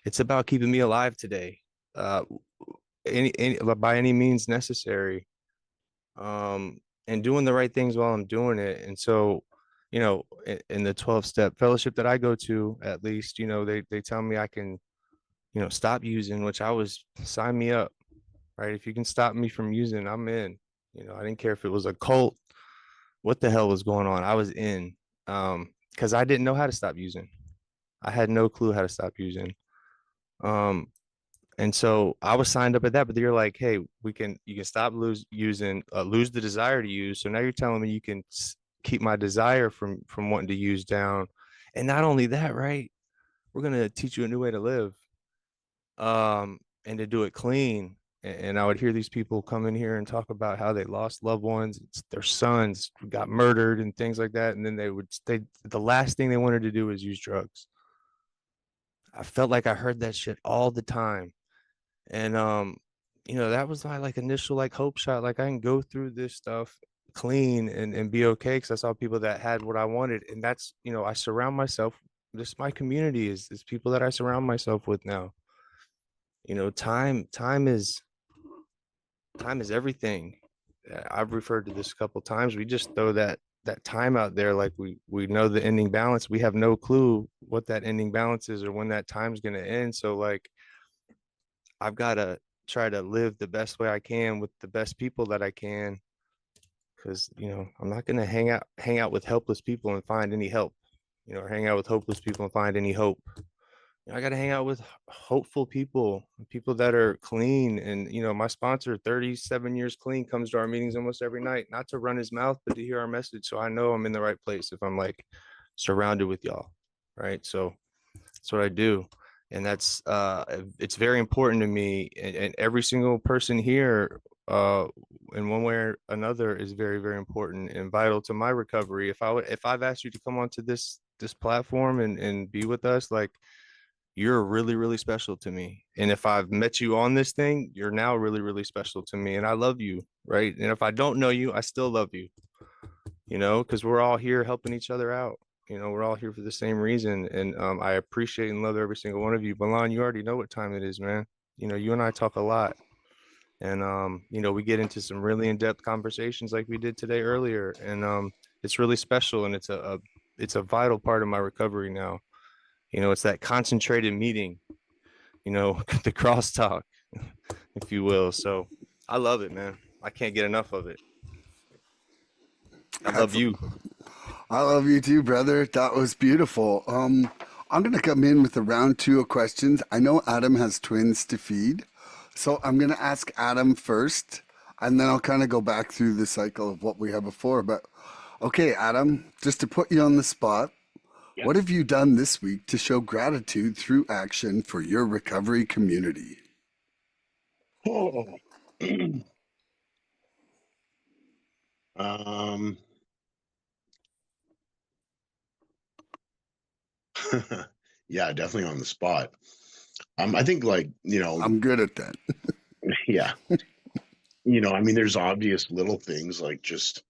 it's about keeping me alive today. Uh, any by any means necessary. And doing the right things while I'm doing it. And so, in the 12-step fellowship that I go to, at least, they tell me I can, stop using, which I was sign me up, right? If you can stop me from using, I'm in. I didn't care if it was a cult, what the hell was going on. I was in, because I didn't know how to stop using. I had no clue how to stop using. Um, And so I was signed up at that, but you're like, hey, you can stop lose the desire to use. So now you're telling me you can keep my desire from wanting to use down. And not only that, right? We're gonna teach you a new way to live, and to do it clean. And I would hear these people come in here and talk about how they lost loved ones, their sons got murdered and things like that. And then the last thing they wanted to do was use drugs. I felt like I heard that shit all the time. And that was my like initial like hope shot. Like I can go through this stuff clean and be okay, because I saw people that had what I wanted. And that's, I surround myself, this my community is people that I surround myself with now. Time is everything. I've referred to this a couple times. We just throw that time out there like we know the ending balance. We have no clue what that ending balance is or when that time's going to end. So like I've got to try to live the best way I can with the best people that I can, because I'm not going to hang out with helpless people and find any help, or hang out with hopeless people and find any hope. I got to hang out with hopeful people that are clean. And, my sponsor, 37 years clean, comes to our meetings almost every night, not to run his mouth, but to hear our message. So I know I'm in the right place if I'm like surrounded with y'all. Right. So that's what I do. And it's very important to me. And every single person here, in one way or another, is very, very important and vital to my recovery. If I've asked you to come onto this platform and be with us, like, you're really, really special to me. And if I've met you on this thing, you're now really, really special to me. And I love you, right? And if I don't know you, I still love you, because we're all here helping each other out. We're all here for the same reason. And I appreciate and love every single one of you. Milan, you already know what time it is, man. You and I talk a lot. And we get into some really in-depth conversations like we did today earlier. And it's really special, and it's a vital part of my recovery now. It's that concentrated meeting, the crosstalk, if you will. So I love it, man. I can't get enough of it. I love you. I love you too, brother. That was beautiful. I'm gonna come in with a round two of questions. I know Adam has twins to feed, so I'm gonna ask Adam first, and then I'll kind of go back through the cycle of what we had before. But okay, Adam, just to put you on the spot, what have you done this week to show gratitude through action for your recovery community? Oh. um yeah, definitely on the spot. I think, like, I'm good at that. yeah, I mean, there's obvious little things like just,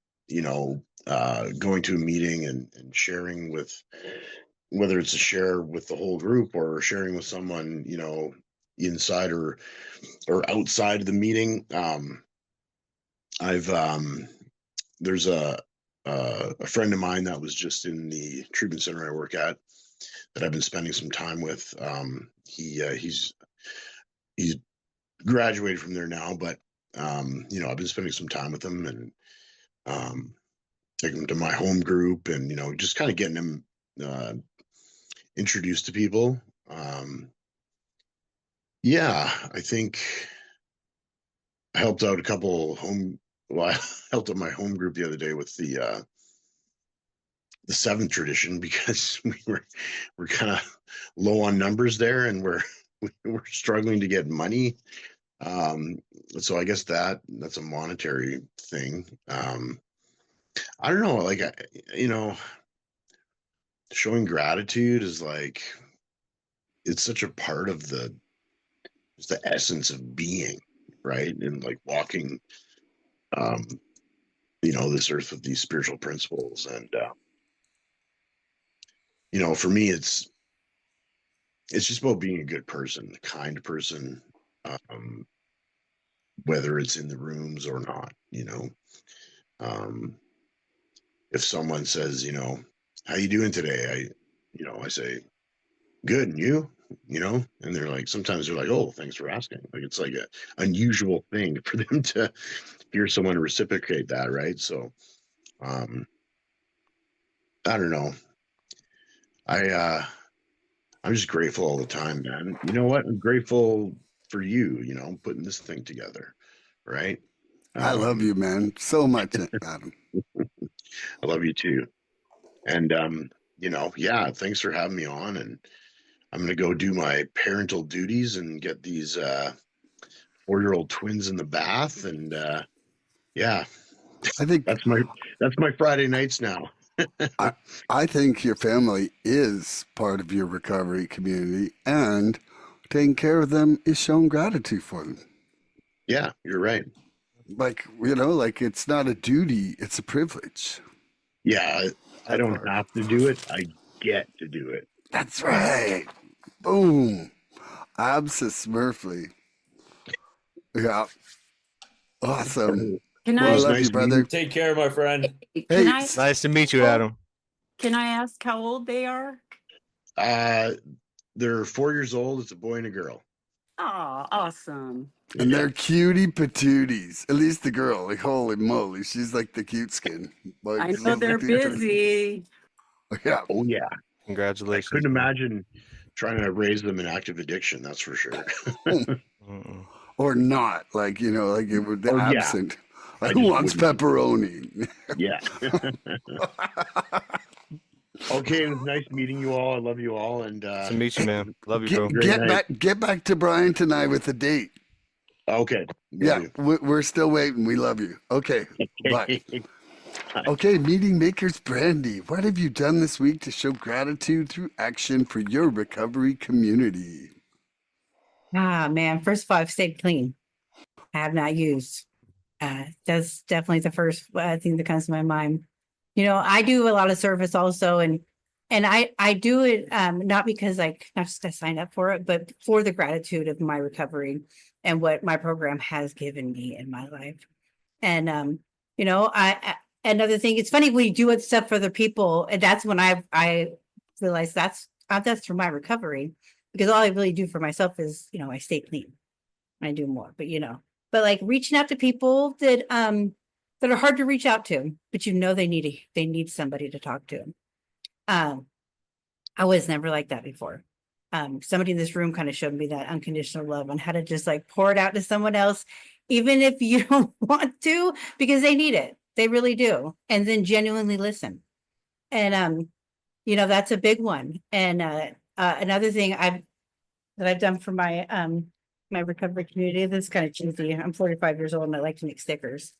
going to a meeting and sharing with, whether it's a share with the whole group or sharing with someone, inside or outside of the meeting. I've there's a friend of mine that was just in the treatment center I work at that I've been spending some time with. He's graduated from there now, but I've been spending some time with him and taking him to my home group and just kind of getting him introduced to people. Yeah, I think I helped out a couple I helped out my home group the other day with the seventh tradition, because we're kind of low on numbers there, and we're struggling to get money. So I guess that's a monetary thing. I don't know, like, showing gratitude is like, it's such a part of it's the essence of being, right? And like walking, um, this earth with these spiritual principles. And, for me, it's just about being a good person, a kind person, um, whether it's in the rooms or not. Um, if someone says, how you doing today? I say, good. And you, and they're like, sometimes they're like, oh, thanks for asking. Like, it's like a unusual thing for them to hear someone reciprocate that. Right. So, I don't know. I'm just grateful all the time, man. You know what? I'm grateful for you, you know, putting this thing together, right? I love you, man, so much, Adam. I love you too. And you know, yeah, thanks for having me on. And I'm gonna go do my parental duties and get these 4-year-old twins in the bath. And yeah, I think that's my Friday nights now. I think your family is part of your recovery community, and taking care of them is showing gratitude for them. Yeah, you're right. Like, you know, like it's not a duty, it's a privilege. Yeah, I That don't part. have to do it. I get to do it. That's right. Boom. Absolutely. Yeah. Awesome. Can Well, I was I, love nice you, brother. Take care, my friend. can Hey, I, Nice to meet you, Adam. can I ask how old they are? They're 4 years old. It's a boy and a girl. Oh, awesome. and Yeah. they're cutie patooties. At least the girl. Like, holy moly, she's like the cute skin. Like, I she's know the they're cute- busy. Yeah. Oh yeah. I Congratulations. couldn't man. imagine trying to raise them in active addiction. That's for sure. Mm-mm. Or not. Like, you know, like it would Or, yeah. absent. Like, I who just wants wouldn't. pepperoni? Yeah. Okay, it was nice meeting you all. I love you all, and Nice to meet you, man. Love you, bro. Great night. Get back to Brian tonight with a date. Okay. Will Yeah, do. we're still waiting. We love you. Okay, bye. Okay, meeting makers Brandy, what have you done this week to show gratitude through action for your recovery community? Ah, man. First of all, I've stayed clean. I have not used. That's definitely the first thing that comes to my mind. You know, I do a lot of service also, and I do it not because like not just I signed up for it, but for the gratitude of my recovery and what my program has given me in my life. And you know, another thing, it's funny when you do it stuff for other people, and that's when I realized that's for my recovery, because all I really do for myself is, you know, I stay clean. I do more, but you know, but like reaching out to people that are hard to reach out to, but you know they need somebody to talk to. I was never like that before. Somebody in this room kind of showed me that unconditional love on how to just like pour it out to someone else, even if you don't want to, because they need it. They really do. And then genuinely listen. And you know, that's a big one. And another thing I've done for my my recovery community, this is kind of cheesy. I'm 45 years old and I like to make stickers.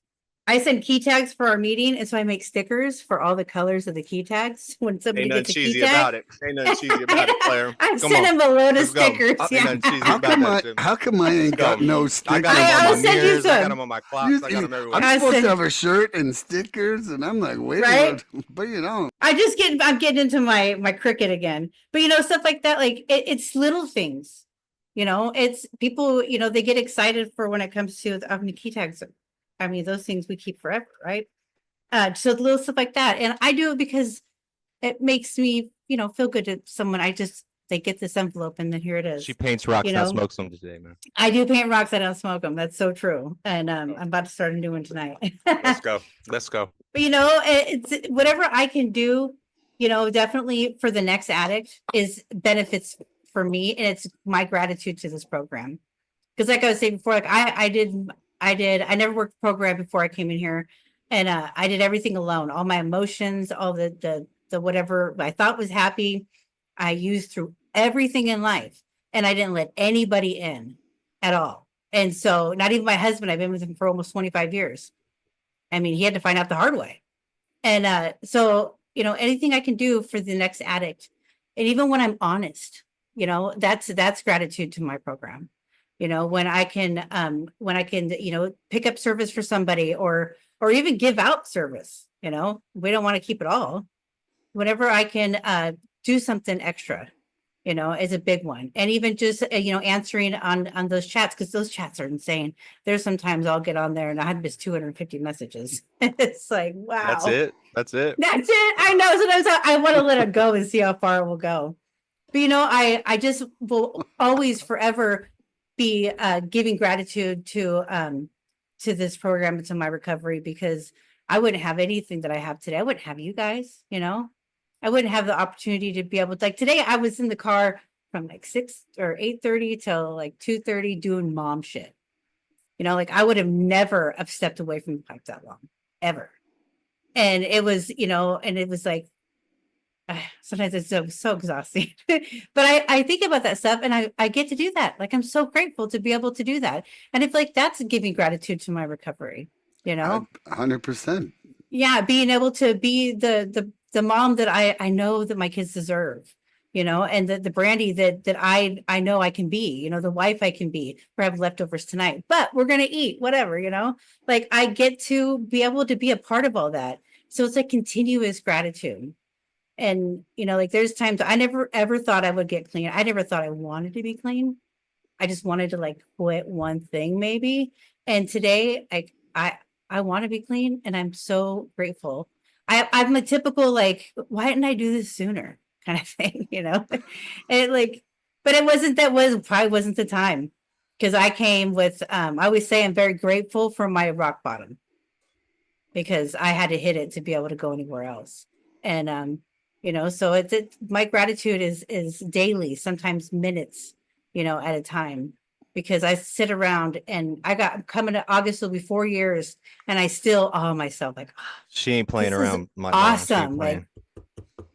I send key tags for our meeting, and so I make stickers for all the colors of the key tags. When somebody Ain't nothing gets a key cheesy tag, about it. Ain't nothing cheesy about it, Claire. I've Come sent on. them a load of Let's go. stickers. Ain't Yeah. nothing cheesy about that shit. How come I ain't got Go. no I stickers? got them on I'll my send you mirrors. I got some. them on my clocks. I got them everywhere. I'm I supposed said- to have a shirt and stickers, and I'm like, wait a Right? minute, but you know, I'm getting into my cricket again. But you know, stuff like that, like it's little things. You know, it's people, you know, they get excited for when it comes to the key tags. I mean, those things we keep forever, right? So little stuff like that. And I do it because it makes me, you know, feel good to someone. They get this envelope and then here it is. She paints rocks, you not know? smokes them today, man. I do paint rocks. I don't smoke them. That's so true. And I'm about to start a new one tonight. Let's go. Let's go. But you know, it's whatever I can do, you know, definitely for the next addict is benefits for me. And it's my gratitude to this program. Because like I was saying before, like I never worked a program before I came in here. And I did everything alone, all my emotions, all the whatever I thought was happy, I used through everything in life. And I didn't let anybody in at all. And so not even my husband, I've been with him for almost 25 years. I mean, he had to find out the hard way. And so, you know, anything I can do for the next addict, and even when I'm honest, you know, that's gratitude to my program. You know, when I can, you know, pick up service for somebody or even give out service, you know, we don't want to keep it all. Whenever I can do something extra, you know, is a big one. And even just, you know, answering on those chats, because those chats are insane. There's sometimes I'll get on there and I have missed 250 messages. It's like, wow. That's it. That's it. That's it. I know. Sometimes I want to let it go and see how far it will go. But, you know, I just will always forever be giving gratitude to this program and to my recovery, because I wouldn't have anything that I have today. I wouldn't have you guys, you know, I wouldn't have the opportunity to be able to, like today I was in the car from like 6 or 8:30 till like 2:30 doing mom shit. You know, like I would have never have stepped away from the pipe that long, ever. And it was, you know, and it was like, sometimes it's so exhausting. But I think about that stuff and I get to do that. Like I'm so grateful to be able to do that. And it's like that's giving gratitude to my recovery, you know? 100%. Yeah, being able to be the mom that I know that my kids deserve, you know, and the Brandy that I know I can be, you know, the wife I can be. We have leftovers tonight, but we're gonna eat, whatever, you know. Like I get to be able to be a part of all that. So it's like continuous gratitude. And you know, like there's times I never ever thought I would get clean. I never thought I wanted to be clean. I just wanted to like quit one thing maybe. And today I want to be clean and I'm so grateful. I'm a typical like, why didn't I do this sooner kind of thing, you know? And like, but it wasn't that was probably wasn't the time. Because I came with I always say I'm very grateful for my rock bottom because I had to hit it to be able to go anywhere else. And you know, so it's my gratitude is daily, sometimes minutes, you know, at a time. Because I sit around and I got coming to August will be 4 years and I still awe myself like She ain't playing this is around. My mom. She ain't awesome. playing. Like,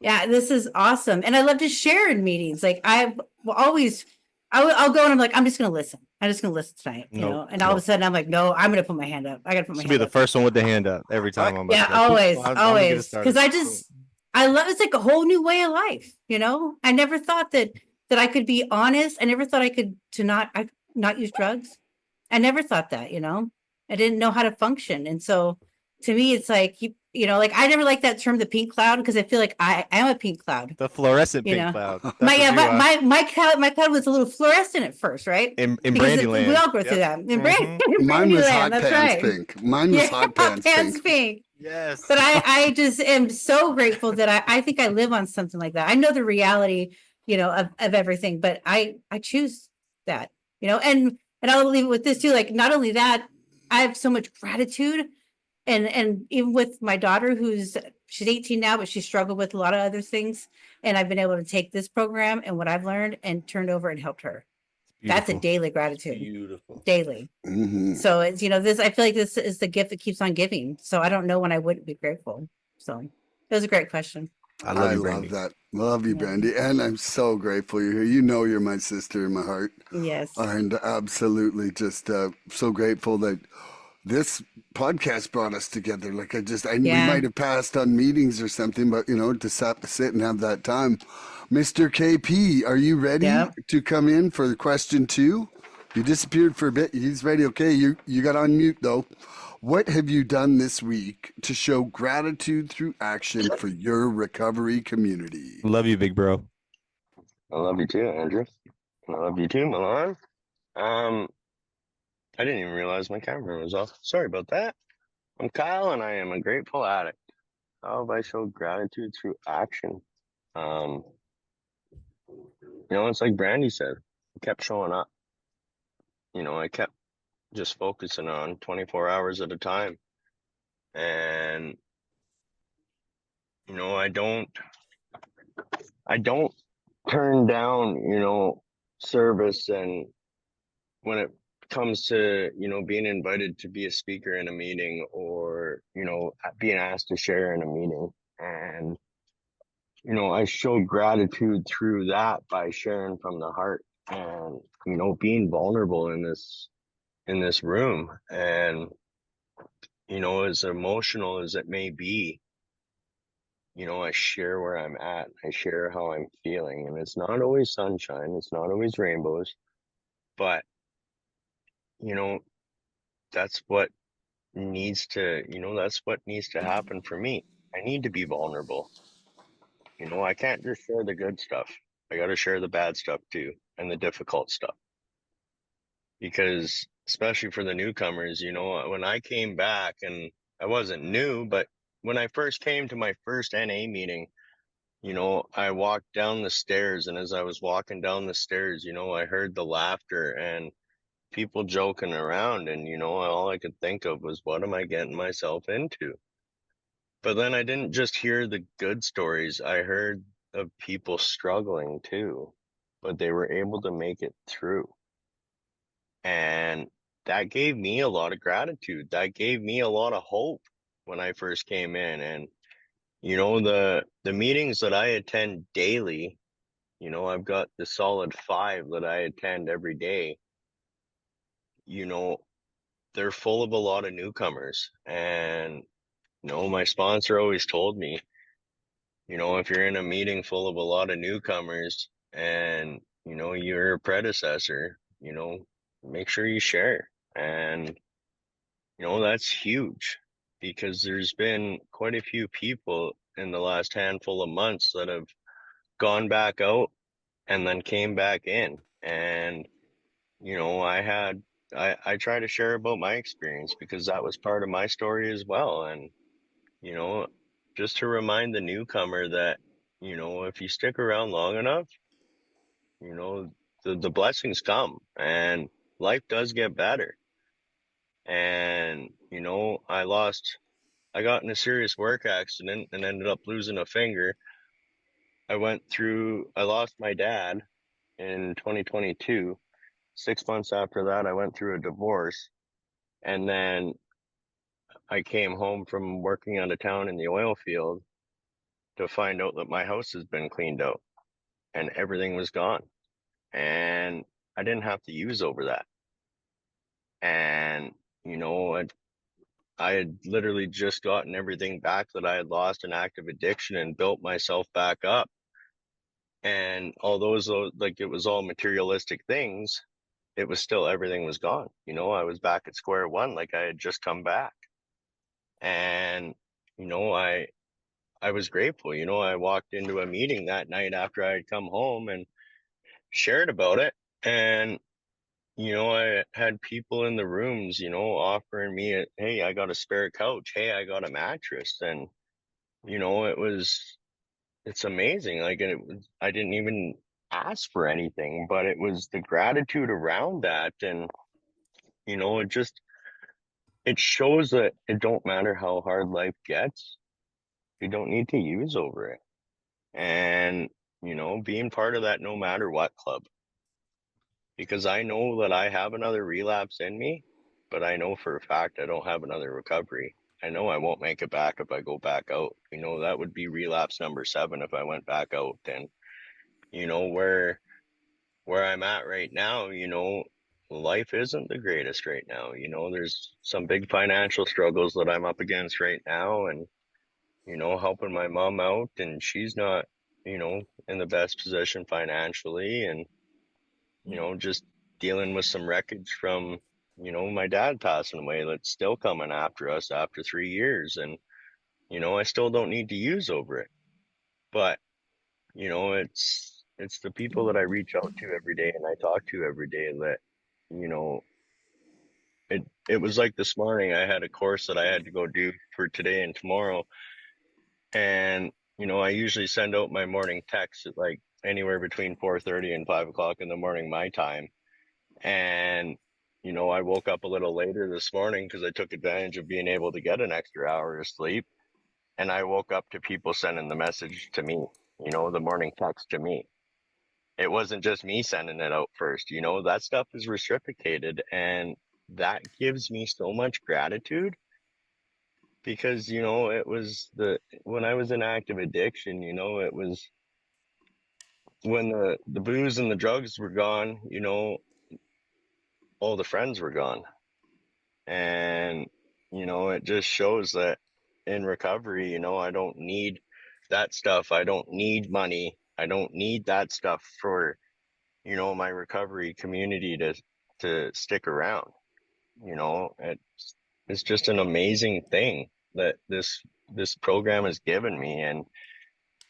yeah, this is awesome. And I love to share in meetings. Like I will always I'll go and I'm like, I'm just gonna listen. I'm just gonna listen tonight, you Nope, know. And all of a nope. sudden I'm like, no, I'm gonna put my hand up. I gotta put my She'll hand be the up. first one with the hand up every time. I'm about Yeah, to be like, always, I'm gonna get it always. started. Because I love it's like a whole new way of life, you know? I never thought that I could be honest. I never thought I could not use drugs. I never thought that, you know. I didn't know how to function. And so to me it's like you know, like I never like that term the pink cloud because I feel like I am a pink cloud. The fluorescent You pink know, cloud. That's my what yeah, you are. my cloud was a little fluorescent at first, right? In Because we Brandyland. all go through Yep. that in Mine was Brandyland. hot That's pants right. pink. Mine was Yeah, hot pants pink. pink. Yes. But I just am so grateful that I think I live on something like that. I know the reality, you know, of everything, but I choose that, you know, and I'll leave it with this too. Like not only that, I have so much gratitude and even with my daughter she's 18 now, but she struggled with a lot of other things. And I've been able to take this program and what I've learned and turned over and helped her. That's a Beautiful. daily gratitude. Beautiful. Daily. Mhm. So it's, you know, I feel like this is the gift that keeps on giving. So I don't know when I wouldn't be grateful. So it was a great question. I love you, love Brandy. that. Love you, Yeah. Brandy. And I'm so grateful you're here. You know you're my sister in my heart. Yes. And absolutely just so grateful that this podcast brought us together. Like we Yeah. might have passed on meetings or something, but you know, to sit and have that time. Mr. KP, are you ready Yep. to come in for question 2? You disappeared for a bit. He's ready. Okay, you got on mute though. What have you done this week to show gratitude through action for your recovery community? Love you, big bro. I love you too, Andrew. I love you too, Milan. I didn't even realize my camera was off. Sorry about that. I'm Kyle and I am a grateful addict. How have I showed gratitude through action? You know, it's like Brandy said, I kept showing up. You know, I kept just focusing on 24 hours at a time. And, you know, I don't turn down, you know, service. And when it comes to, you know, being invited to be a speaker in a meeting or, you know, being asked to share in a meeting. And, you know, I show gratitude through that by sharing from the heart and, you know, being vulnerable in this room. And, you know, as emotional as it may be, you know, I share where I'm at. I share how I'm feeling. And it's not always sunshine. It's not always rainbows. But, you know, that's what needs to happen for me. I need to be vulnerable. You know, I can't just share the good stuff. I got to share the bad stuff too and the difficult stuff. Because especially for the newcomers, you know, when I came back and I wasn't new, but when I first came to my first NA meeting, you know, I walked down the stairs, and as I was walking down the stairs, you know, I heard the laughter and people joking around, and, you know, all I could think of was, what am I getting myself into? But then I didn't just hear the good stories. I heard of people struggling too. but they were able to make it through. And that gave me a lot of gratitude. That gave me a lot of hope when I first came in. And, you know, the meetings that I attend daily, you know, I've got the solid 5 that I attend every day. You know, they're full of a lot of newcomers. And, you know, my sponsor always told me, you know, if you're in a meeting full of a lot of newcomers and, you know, you're a predecessor, you know, make sure you share. And, you know, that's huge because there's been quite a few people in the last handful of months that have gone back out and then came back in. And, you know, I try to share about my experience because that was part of my story as well. And, you know, just to remind the newcomer that, you know, if you stick around long enough, you know, the blessings come and life does get better. And, you know, I got in a serious work accident and ended up losing a finger. I lost my dad in 2022. 6 months after that, I went through a divorce. And then I came home from working out of town in the oil field to find out that my house has been cleaned out and everything was gone. And I didn't have to use over that. And, you know, I had literally just gotten everything back that I had lost in active addiction and built myself back up. And although like it was all materialistic things, it was still, everything was gone. You know, I was back at square one, like I had just come back. And, you know, I was grateful. You know, I walked into a meeting that night after I had come home and shared about it. And, you know, I had people in the rooms, you know, offering me, hey, I got a spare couch. Hey, I got a mattress. And, you know, it's amazing. Like, I didn't even ask for anything, but it was the gratitude around that. And, you know, it shows that it don't matter how hard life gets. You don't need to use over it. And, you know, being part of that no matter what club, because I know that I have another relapse in me, but I know for a fact I don't have another recovery. I know I won't make it back if I go back out. You know, that would be relapse number 7 if I went back out. And, you know, where I'm at right now, you know, life isn't the greatest right now. You know, there's some big financial struggles that I'm up against right now, and, you know, helping my mom out, and she's not, you know, in the best position financially, and, you know, just dealing with some wreckage from, you know, my dad passing away that's still coming after us after 3 years. And, you know, I still don't need to use over it, but, you know, it's the people that I reach out to every day and I talk to every day that, you know, it was like this morning I had a course that I had to go do for today and tomorrow. And, you know, I usually send out my morning text at like anywhere between 4:30 and 5 o'clock in the morning, my time. And, you know, I woke up a little later this morning because I took advantage of being able to get an extra hour of sleep. And I woke up to people sending the message to me, you know, the morning text to me. It wasn't just me sending it out first, you know, that stuff is reciprocated. And that gives me so much gratitude because, you know, when I was in active addiction, you know, it was when the booze and the drugs were gone, you know, all the friends were gone. And, you know, it just shows that in recovery, you know, I don't need that stuff. I don't need money. I don't need that stuff for, you know, my recovery community to stick around. You know, it's just an amazing thing that this program has given me. And,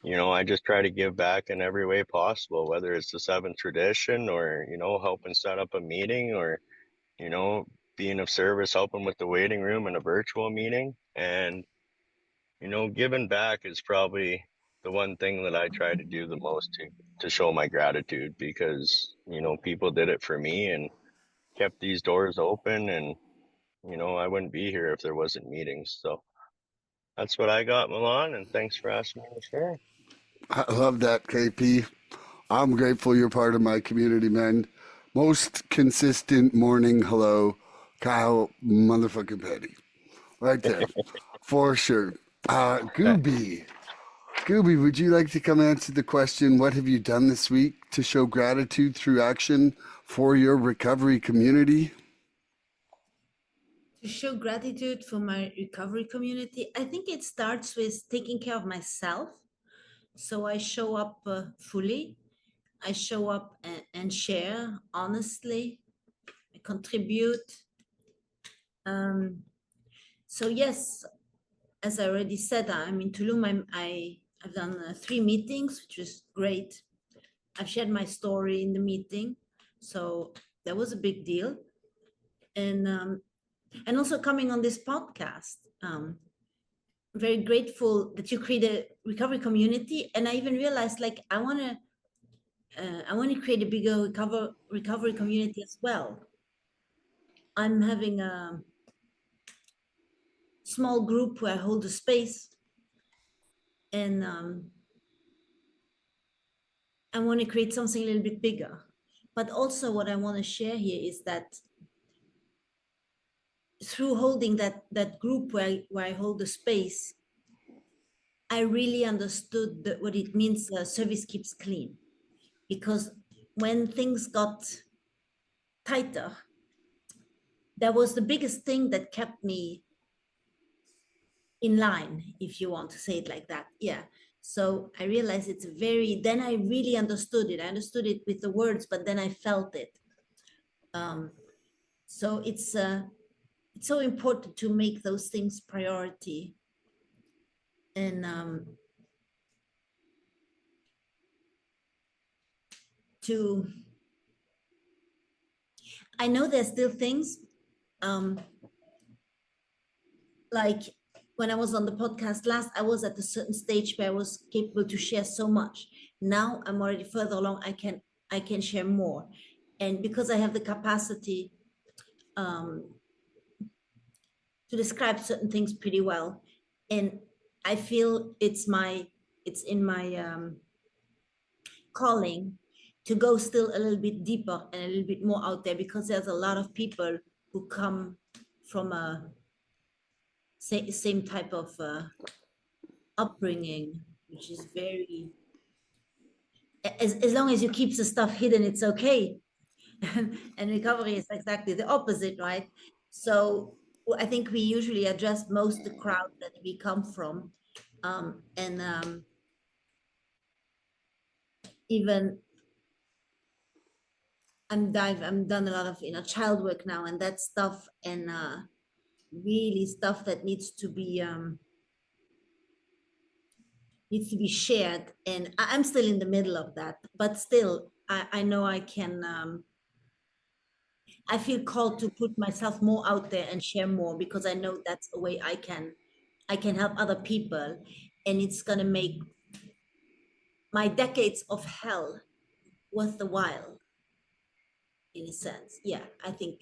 you know, I just try to give back in every way possible, whether it's the 7th tradition or, you know, helping set up a meeting or, you know, being of service, helping with the waiting room in a virtual meeting. And, you know, giving back is probably the one thing that I try to do the most to show my gratitude because, you know, people did it for me and kept these doors open. And, you know, I wouldn't be here if there wasn't meetings. So that's what I got, Milan. And thanks for asking me to share. I love that, KP. I'm grateful you're part of my community, man. Most consistent morning hello, Kyle motherfucking Petty. Right there. For sure. Gooby. Gooby, would you like to come answer the question, what have you done this week to show gratitude through action for your recovery community? To show gratitude for my recovery community, I think it starts with taking care of myself. So I show up fully. I show up and share honestly. I contribute. So yes, as I already said, I'm in Tulum. I've done 3 meetings, which was great. I've shared my story in the meeting, so that was a big deal. And also coming on this podcast, very grateful that you create a recovery community. And I even realized, like, I want to create a bigger recovery community as well. I'm having a small group where I hold a space, and I want to create something a little bit bigger. But also, what I want to share here is that through holding that group where I hold the space, I really understood what it means service keeps clean. Because when things got tighter, that was the biggest thing that kept me in line, if you want to say it like that. Yeah. So I realized then I really understood it. I understood it with the words, but then I felt it. So it's so important to make those things priority. And I know there's still things like when I was on the podcast last, I was at a certain stage where I was capable to share so much. Now I'm already further along. I can share more, and because I have the capacity to describe certain things pretty well, and I feel it's in my calling to go still a little bit deeper and a little bit more out there, because there's a lot of people who come from a same type of upbringing, which is very, as long as you keep the stuff hidden, it's okay. And recovery is exactly the opposite, right? So I think we usually address most the crowd that we come from. And even I'm done a lot of child work now, and that stuff, and really stuff that needs to be shared. And I'm still in the middle of that, but still I know I can I feel called to put myself more out there and share more, because I know that's a way I can help other people, and it's gonna make my decades of hell worth the while, in a sense. Yeah, I think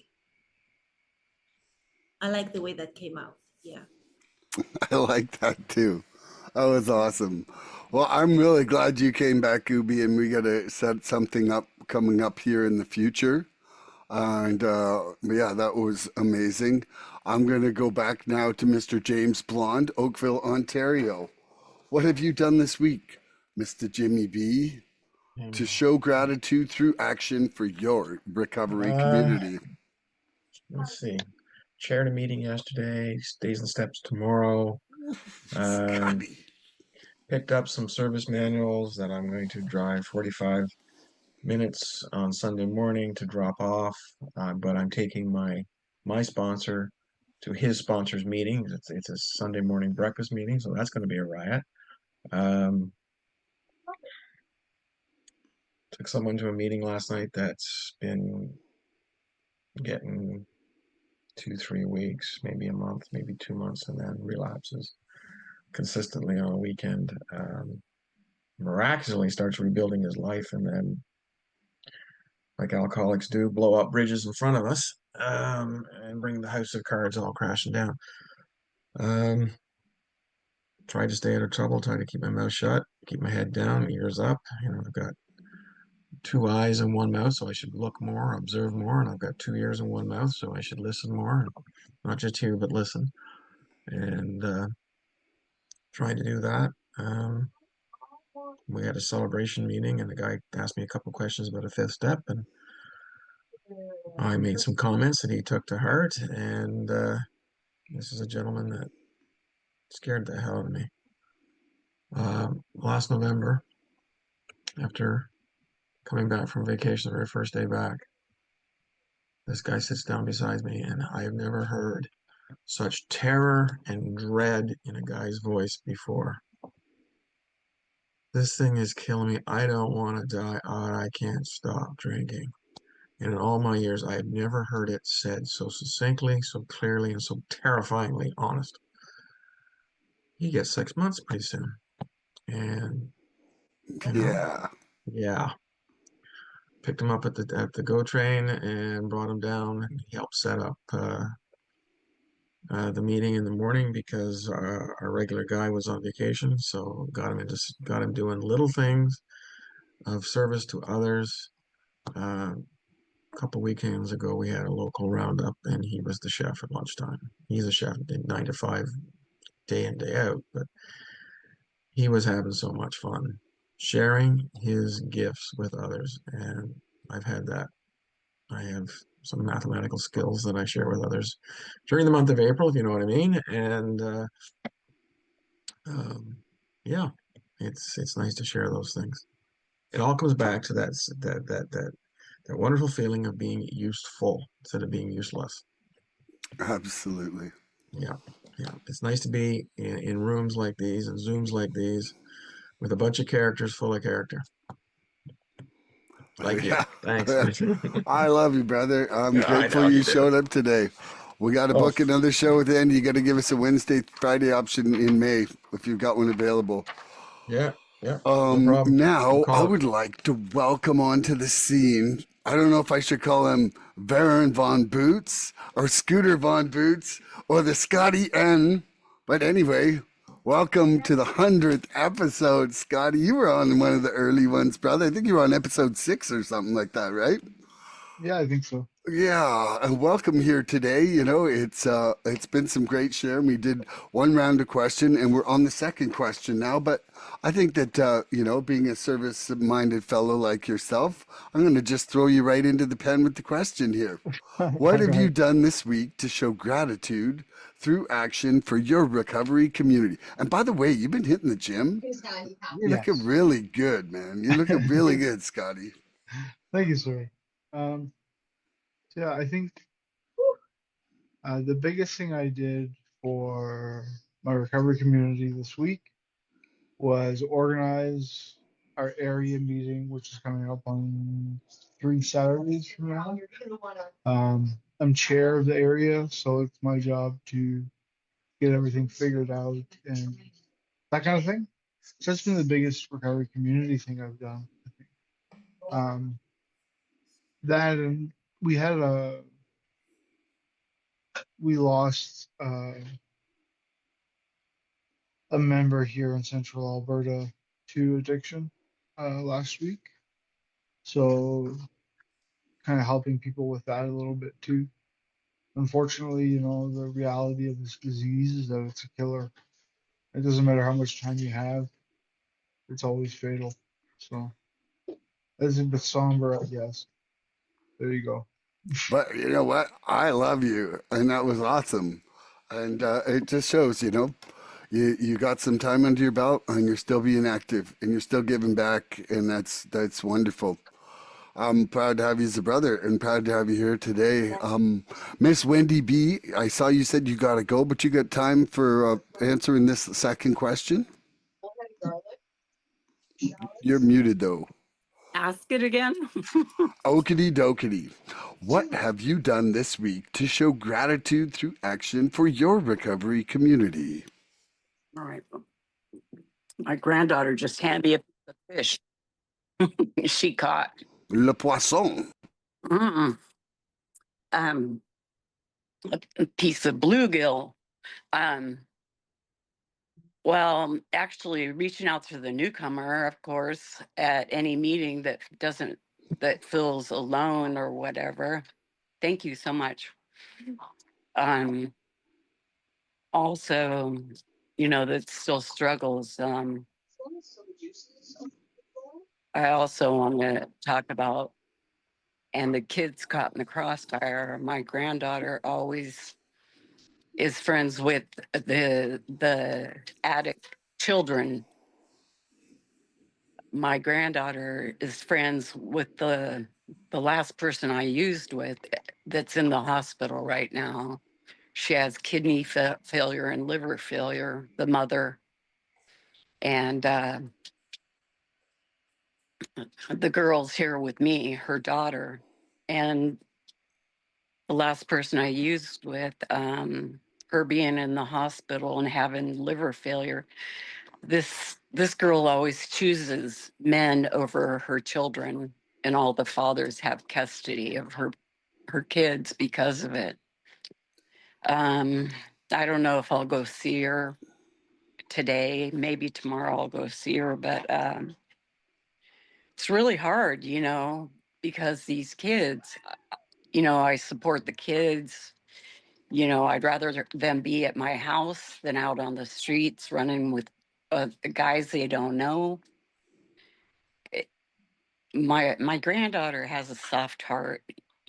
I like the way that came out. Yeah. I like that too. That was awesome. Well, I'm really glad you came back, Gooby, and we got to set something up coming up here in the future. And yeah, that was amazing. I'm going to go back now to Mr. James Blonde, Oakville, Ontario. What have you done this week, Mr. Jimmy B, to show gratitude through action for your recovery community? Let's see. Chaired a meeting yesterday, stays in steps tomorrow. Scotty. Picked up some service manuals that I'm going to drive 45 minutes on Sunday morning to drop off. But I'm taking my sponsor to his sponsor's meeting. It's a Sunday morning breakfast meeting, so that's going to be a riot. Took someone to a meeting last night that's been getting 2-3 weeks, maybe a month, maybe 2 months, and then relapses consistently on a weekend. Miraculously starts rebuilding his life, and then, like alcoholics do, blow up bridges in front of us, and bring the house of cards all crashing down. Try to stay out of trouble, try to keep my mouth shut, keep my head down, ears up. I've got 2 eyes and 1 mouth, so I should look more, observe more, and I've got 2 ears and 1 mouth, so I should listen more, and not just hear but listen. And trying to do that. We had a celebration meeting, and the guy asked me a couple questions about a 5th step, and I made some comments that he took to heart. And this is a gentleman that scared the hell out of me. Last November, after coming back from vacation, the very first day back, this guy sits down beside me, and I have never heard such terror and dread in a guy's voice before. This thing is killing me. I don't want to die. I can't stop drinking. And in all my years, I have never heard it said so succinctly, so clearly, and so terrifyingly honest. He gets 6 months pretty soon. And, you know, yeah. Picked him up at the GO train and brought him down. And he helped set up the meeting in the morning because our regular guy was on vacation. So got him doing little things of service to others. A couple weekends ago, we had a local roundup, and he was the chef at lunchtime. He's a chef 9 to 5, day in, day out, but he was having so much fun sharing his gifts with others. And I've had that. I have some mathematical skills that I share with others during the month of April, if you know what I mean. And yeah, it's nice to share those things. It all comes back to that wonderful feeling of being useful instead of being useless. Absolutely. Yeah. It's nice to be in rooms like these and Zooms like these with a bunch of characters full of character. Like you. Thanks. I love you, brother. I'm Yeah, I grateful know you you do. showed up today. We got to book another show with Andy. You got to give us a Wednesday, Friday option in May if you've got one available. Yeah, no problem. Now, I Call it. would like to welcome onto the scene. I don't know if I should call him Baron Von Boots or Scooter Von Boots or the Scotty N. But anyway, welcome to the 100th episode, Scotty. You were on one of the early ones, brother. I think you were on episode 6 or something like that, right? Yeah, I think so. Yeah, and welcome here today. You know, it's been some great sharing. We did one round of question, and we're on the second question now. But I think that you know, being a service-minded fellow like yourself, I'm going to just throw you right into the pen with the question here. What have you done this week to show gratitude through action for your recovery community? And by the way, you've been hitting the gym. You're looking really good, man. You're looking really good, Scotty. Thank you, sir. Yeah, I think the biggest thing I did for my recovery community this week was organize our area meeting, which is coming up on 3 Saturdays from now. I'm chair of the area, so it's my job to get everything figured out and that kind of thing. So that's been the biggest recovery community thing I've done, I think. That and we lost a member here in Central Alberta to addiction last week. So kind of helping people with that a little bit too. Unfortunately, you know, the reality of this disease is that it's a killer. It doesn't matter how much time you have, it's always fatal. So that's a bit somber, I guess. There you go. But you know what? I love you, and that was awesome. And it just shows, you know, you got some time under your belt, and you're still being active, and you're still giving back, and that's wonderful. I'm proud to have you as a brother, and proud to have you here today. Miss Wendy B, I saw you said you got to go, but you got time for answering this second question? You're muted though. Ask it again. Okity dokity. What have you done this week to show gratitude through action for your recovery community? All right. My granddaughter just handed me a piece of fish she caught. Le poisson. Mm-mm. A piece of bluegill. Well, actually reaching out to the newcomer, of course, at any meeting that doesn't that feels alone or whatever. Thank you so much. Also, that still struggles. I also want to talk about, and the kids caught in the crossfire. My granddaughter always is friends with the addict children. My granddaughter is friends with the last person I used with that's in the hospital right now. She has kidney failure and liver failure, the mother. And the girl's here with me, her daughter. And the last person I used with, her being in the hospital and having liver failure, this girl always chooses men over her children, and all the fathers have custody of her kids because of it. I don't know if I'll go see her today. Maybe tomorrow I'll go see her, but it's really hard, because these kids, I support the kids. I'd rather them be at my house than out on the streets running with guys they don't know. My granddaughter has a soft heart,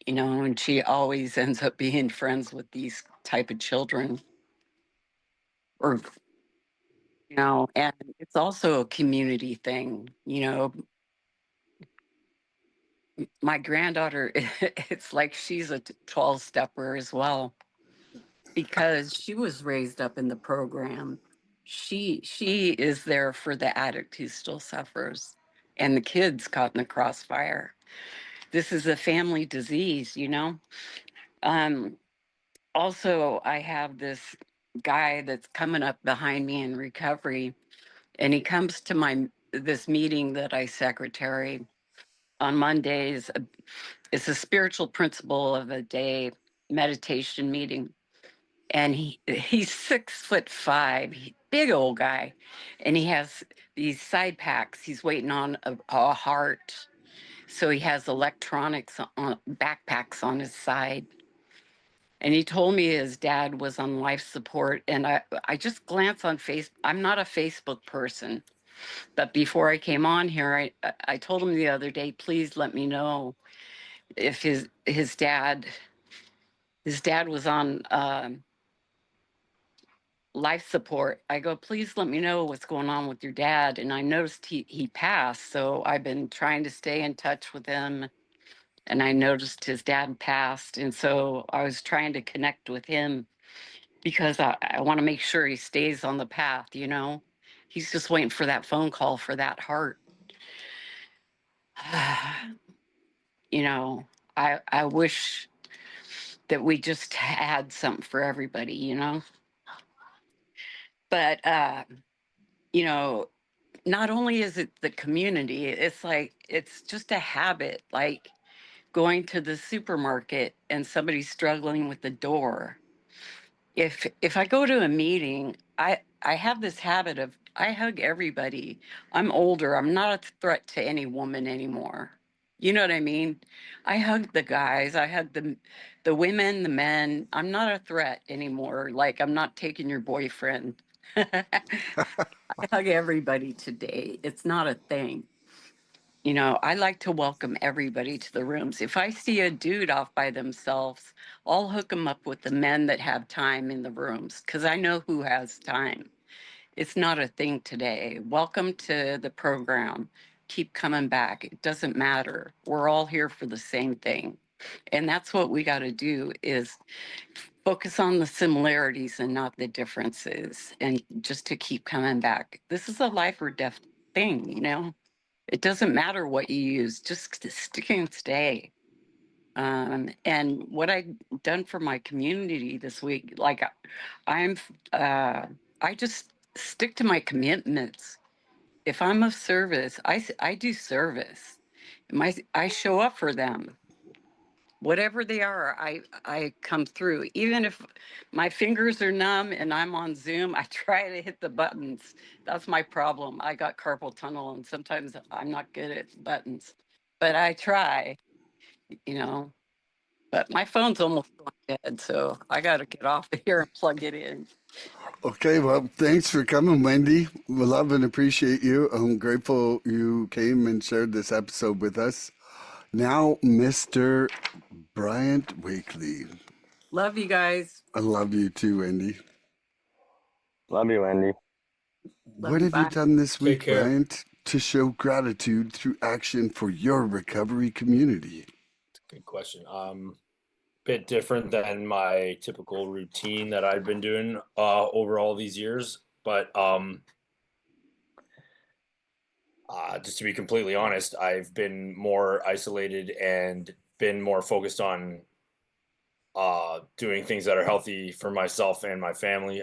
and she always ends up being friends with these type of children. Or, and it's also a community thing, my granddaughter, it's like she's a 12-stepper as well, because she was raised up in the program. She is there for the addict who still suffers, and the kids caught in the crossfire. This is a family disease, Um, Also, I have this guy that's coming up behind me in recovery, and he comes to this meeting that I secretary on Mondays. It's a spiritual principle of a day meditation meeting. And he's 6'5", big old guy. And he has these side packs. He's waiting on a heart. So he has electronics on backpacks on his side. And he told me his dad was on life support. And I just glance on Facebook. I'm not a Facebook person. But before I came on here, I told him the other day, please let me know if his dad was on life support. I go, please let me know what's going on with your dad. And I noticed he passed, so I've been trying to stay in touch with him. And I noticed his dad passed, and so I was trying to connect with him because I want to make sure he stays on the path. He's just waiting for that phone call for that heart. I wish that we just had something for everybody, But, not only is it the community, it's like, it's just a habit, like going to the supermarket and somebody's struggling with the door. If I go to a meeting, I have this habit of I hug everybody. I'm older. I'm not a threat to any woman anymore. You know what I mean? I hug the guys. I hug the women, the men. I'm not a threat anymore. Like, I'm not taking your boyfriend. I hug everybody today. It's not a thing. I like to welcome everybody to the rooms. If I see a dude off by themselves, I'll hook them up with the men that have time in the rooms, because I know who has time. It's not a thing today. Welcome to the program. Keep coming back. It doesn't matter. We're all here for the same thing. And that's what we got to do, is focus on the similarities and not the differences, and just to keep coming back. This is a life or death thing. It doesn't matter what you use, just stick and stay. And what I've done for my community this week, like I'm, I just stick to my commitments. If I'm of service, I do service. I show up for them. Whatever they are, I come through. Even if my fingers are numb and I'm on Zoom, I try to hit the buttons. That's my problem. I got carpal tunnel, and sometimes I'm not good at buttons. but I try, you know. But my phone's almost gone dead, so I got to get off of here and plug it in. Okay, well, thanks for coming, Wendy. We love and appreciate you. I'm grateful you came and shared this episode with us. Now, Mr. Bryant Wakely. Love you guys. I love you too, Wendy. Love you, Andy. Love What you. have you Bye. done this Take week, care. Bryant, to show gratitude through action for your recovery community? Good question. Bit different than my typical routine that I've been doing over all these years, but just to be completely honest, I've been more isolated and been more focused on doing things that are healthy for myself and my family.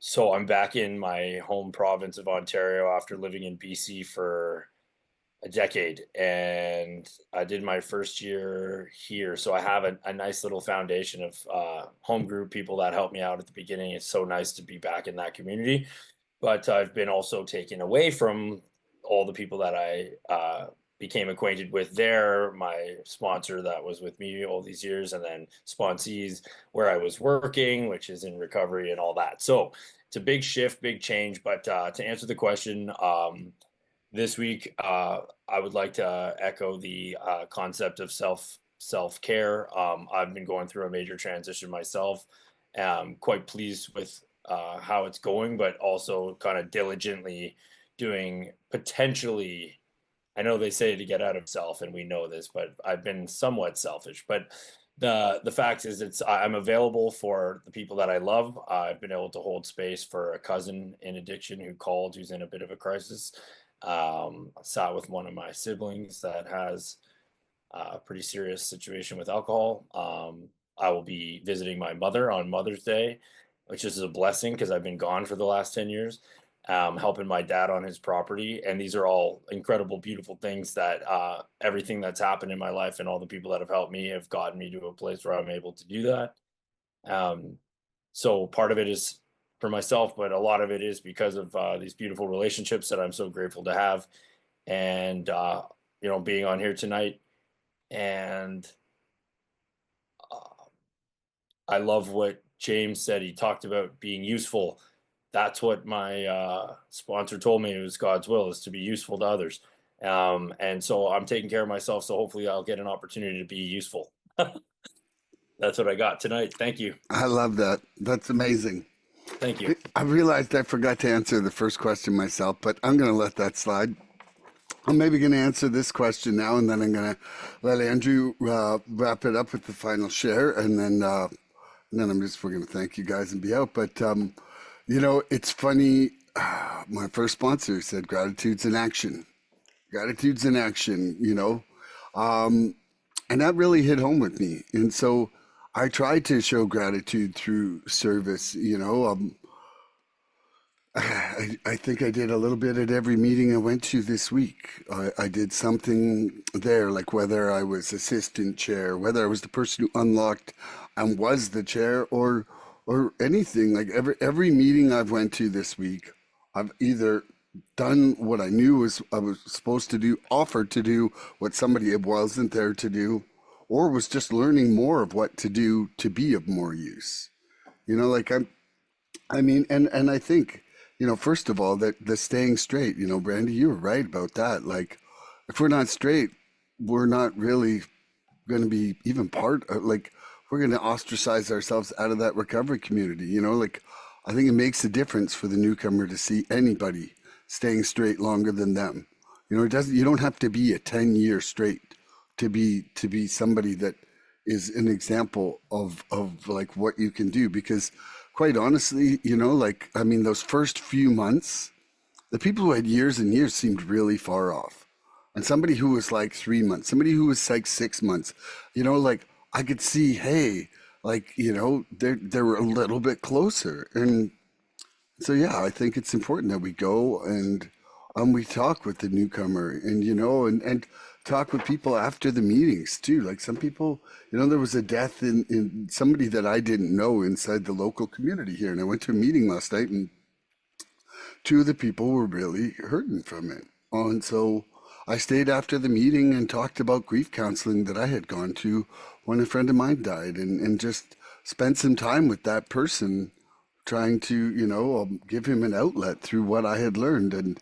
So I'm back in my home province of Ontario after living in BC for a decade, and I did my first year here. So I have a nice little foundation of home group people that helped me out at the beginning. It's so nice to be back in that community, but I've been also taken away from all the people that I became acquainted with there, my sponsor that was with me all these years, and then sponsees where I was working, which is in recovery and all that. So it's a big shift, big change. But to answer the question, this week, I would like to echo the concept of self-care. I've been going through a major transition myself. Quite pleased with how it's going, but also kind of diligently doing potentially. I know they say to get out of self, and we know this, but I've been somewhat selfish. But the fact is, I'm available for the people that I love. I've been able to hold space for a cousin in addiction who called, who's in a bit of a crisis. I sat with one of my siblings that has a pretty serious situation with alcohol. I will be visiting my mother on Mother's Day, which is a blessing because I've been gone for the last 10 years, helping my dad on his property. And these are all incredible, beautiful things that everything that's happened in my life and all the people that have helped me have gotten me to a place where I'm able to do that. So part of it is for myself, but a lot of it is because of these beautiful relationships that I'm so grateful to have. And, being on here tonight. And I love what James said. He talked about being useful. That's what my sponsor told me. It was God's will is to be useful to others. And so I'm taking care of myself. So hopefully I'll get an opportunity to be useful. That's what I got tonight. Thank you. I love that. That's amazing. Thank you. I realized I forgot to answer the first question myself, but I'm going to let that slide. I'm maybe going to answer this question now, and then I'm going to let Andrew wrap it up with the final share, and then we're going to thank you guys and be out. But it's funny. My first sponsor said, "Gratitude's in action." Gratitude's in action. And that really hit home with me. And so I tried to show gratitude through service. I think I did a little bit at every meeting I went to this week. I did something there, like whether I was assistant chair, whether I was the person who unlocked and was the chair, or anything. Like every meeting I've went to this week, I've either done what I knew I was supposed to do, offered to do what somebody wasn't there to do, or was just learning more of what to do to be of more use. And I think, first of all, that the staying straight, Brandy, you were right about that. Like, if we're not straight, we're not really going to be even we're going to ostracize ourselves out of that recovery community. I think it makes a difference for the newcomer to see anybody staying straight longer than them. You don't have to be a 10-year straight to be somebody that is an example of like what you can do, because quite honestly, those first few months, the people who had years and years seemed really far off. And somebody who was like 3 months, somebody who was like 6 months, I could see, hey, they were a little bit closer. And so, yeah, I think it's important that we go and we talk with the newcomer and talk with people after the meetings too. Like some people, there was a death in somebody that I didn't know inside the local community here. And I went to a meeting last night, and two of the people were really hurting from it. And so I stayed after the meeting and talked about grief counseling that I had gone to when a friend of mine died, and just spent some time with that person trying to, give him an outlet through what I had learned. And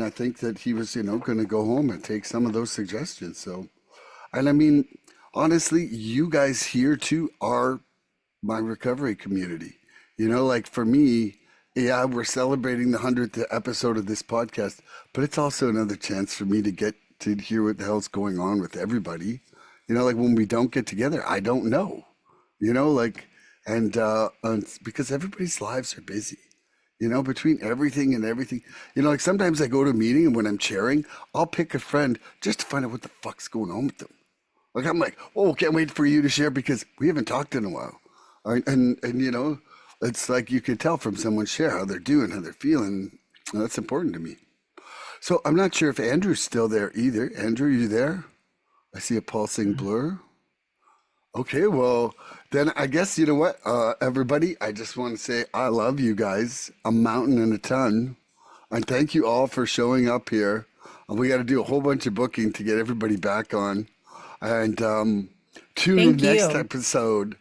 I think that he was, going to go home and take some of those suggestions. So, and I mean, honestly, you guys here too are my recovery community. Like for me, yeah, we're celebrating the 100th episode of this podcast, but it's also another chance for me to get to hear what the hell's going on with everybody. Like when we don't get together, I don't know, like, and because everybody's lives are busy, between everything and everything. Like sometimes I go to a meeting and when I'm chairing, I'll pick a friend just to find out what the fuck's going on with them. Like I'm like, oh, can't wait for you to share because we haven't talked in a while. And it's like you can tell from someone share how they're doing, how they're feeling. And that's important to me. So I'm not sure if Andrew's still there either. Andrew, you there? I see a pulsing blur. Okay, well, then I guess you know what, everybody, I just want to say I love you guys a mountain and a ton. And thank you all for showing up here. We got to do a whole bunch of booking to get everybody back on. And tune in Thank next you. episode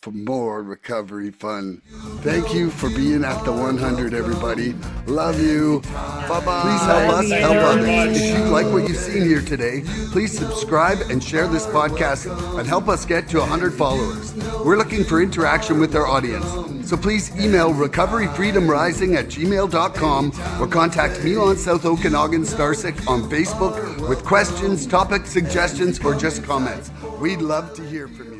for more recovery fun. Thank you for being at the 100, everybody. Love you. Bye-bye. Please help Love us help you. others. If you like what you've seen here today, please subscribe and share this podcast and help us get to 100 followers. We're looking for interaction with our audience. So please email recoveryfreedomrising@gmail.com or contact Milan South Okanagan Starcic on Facebook with questions, topic suggestions, or just comments. We'd love to hear from you.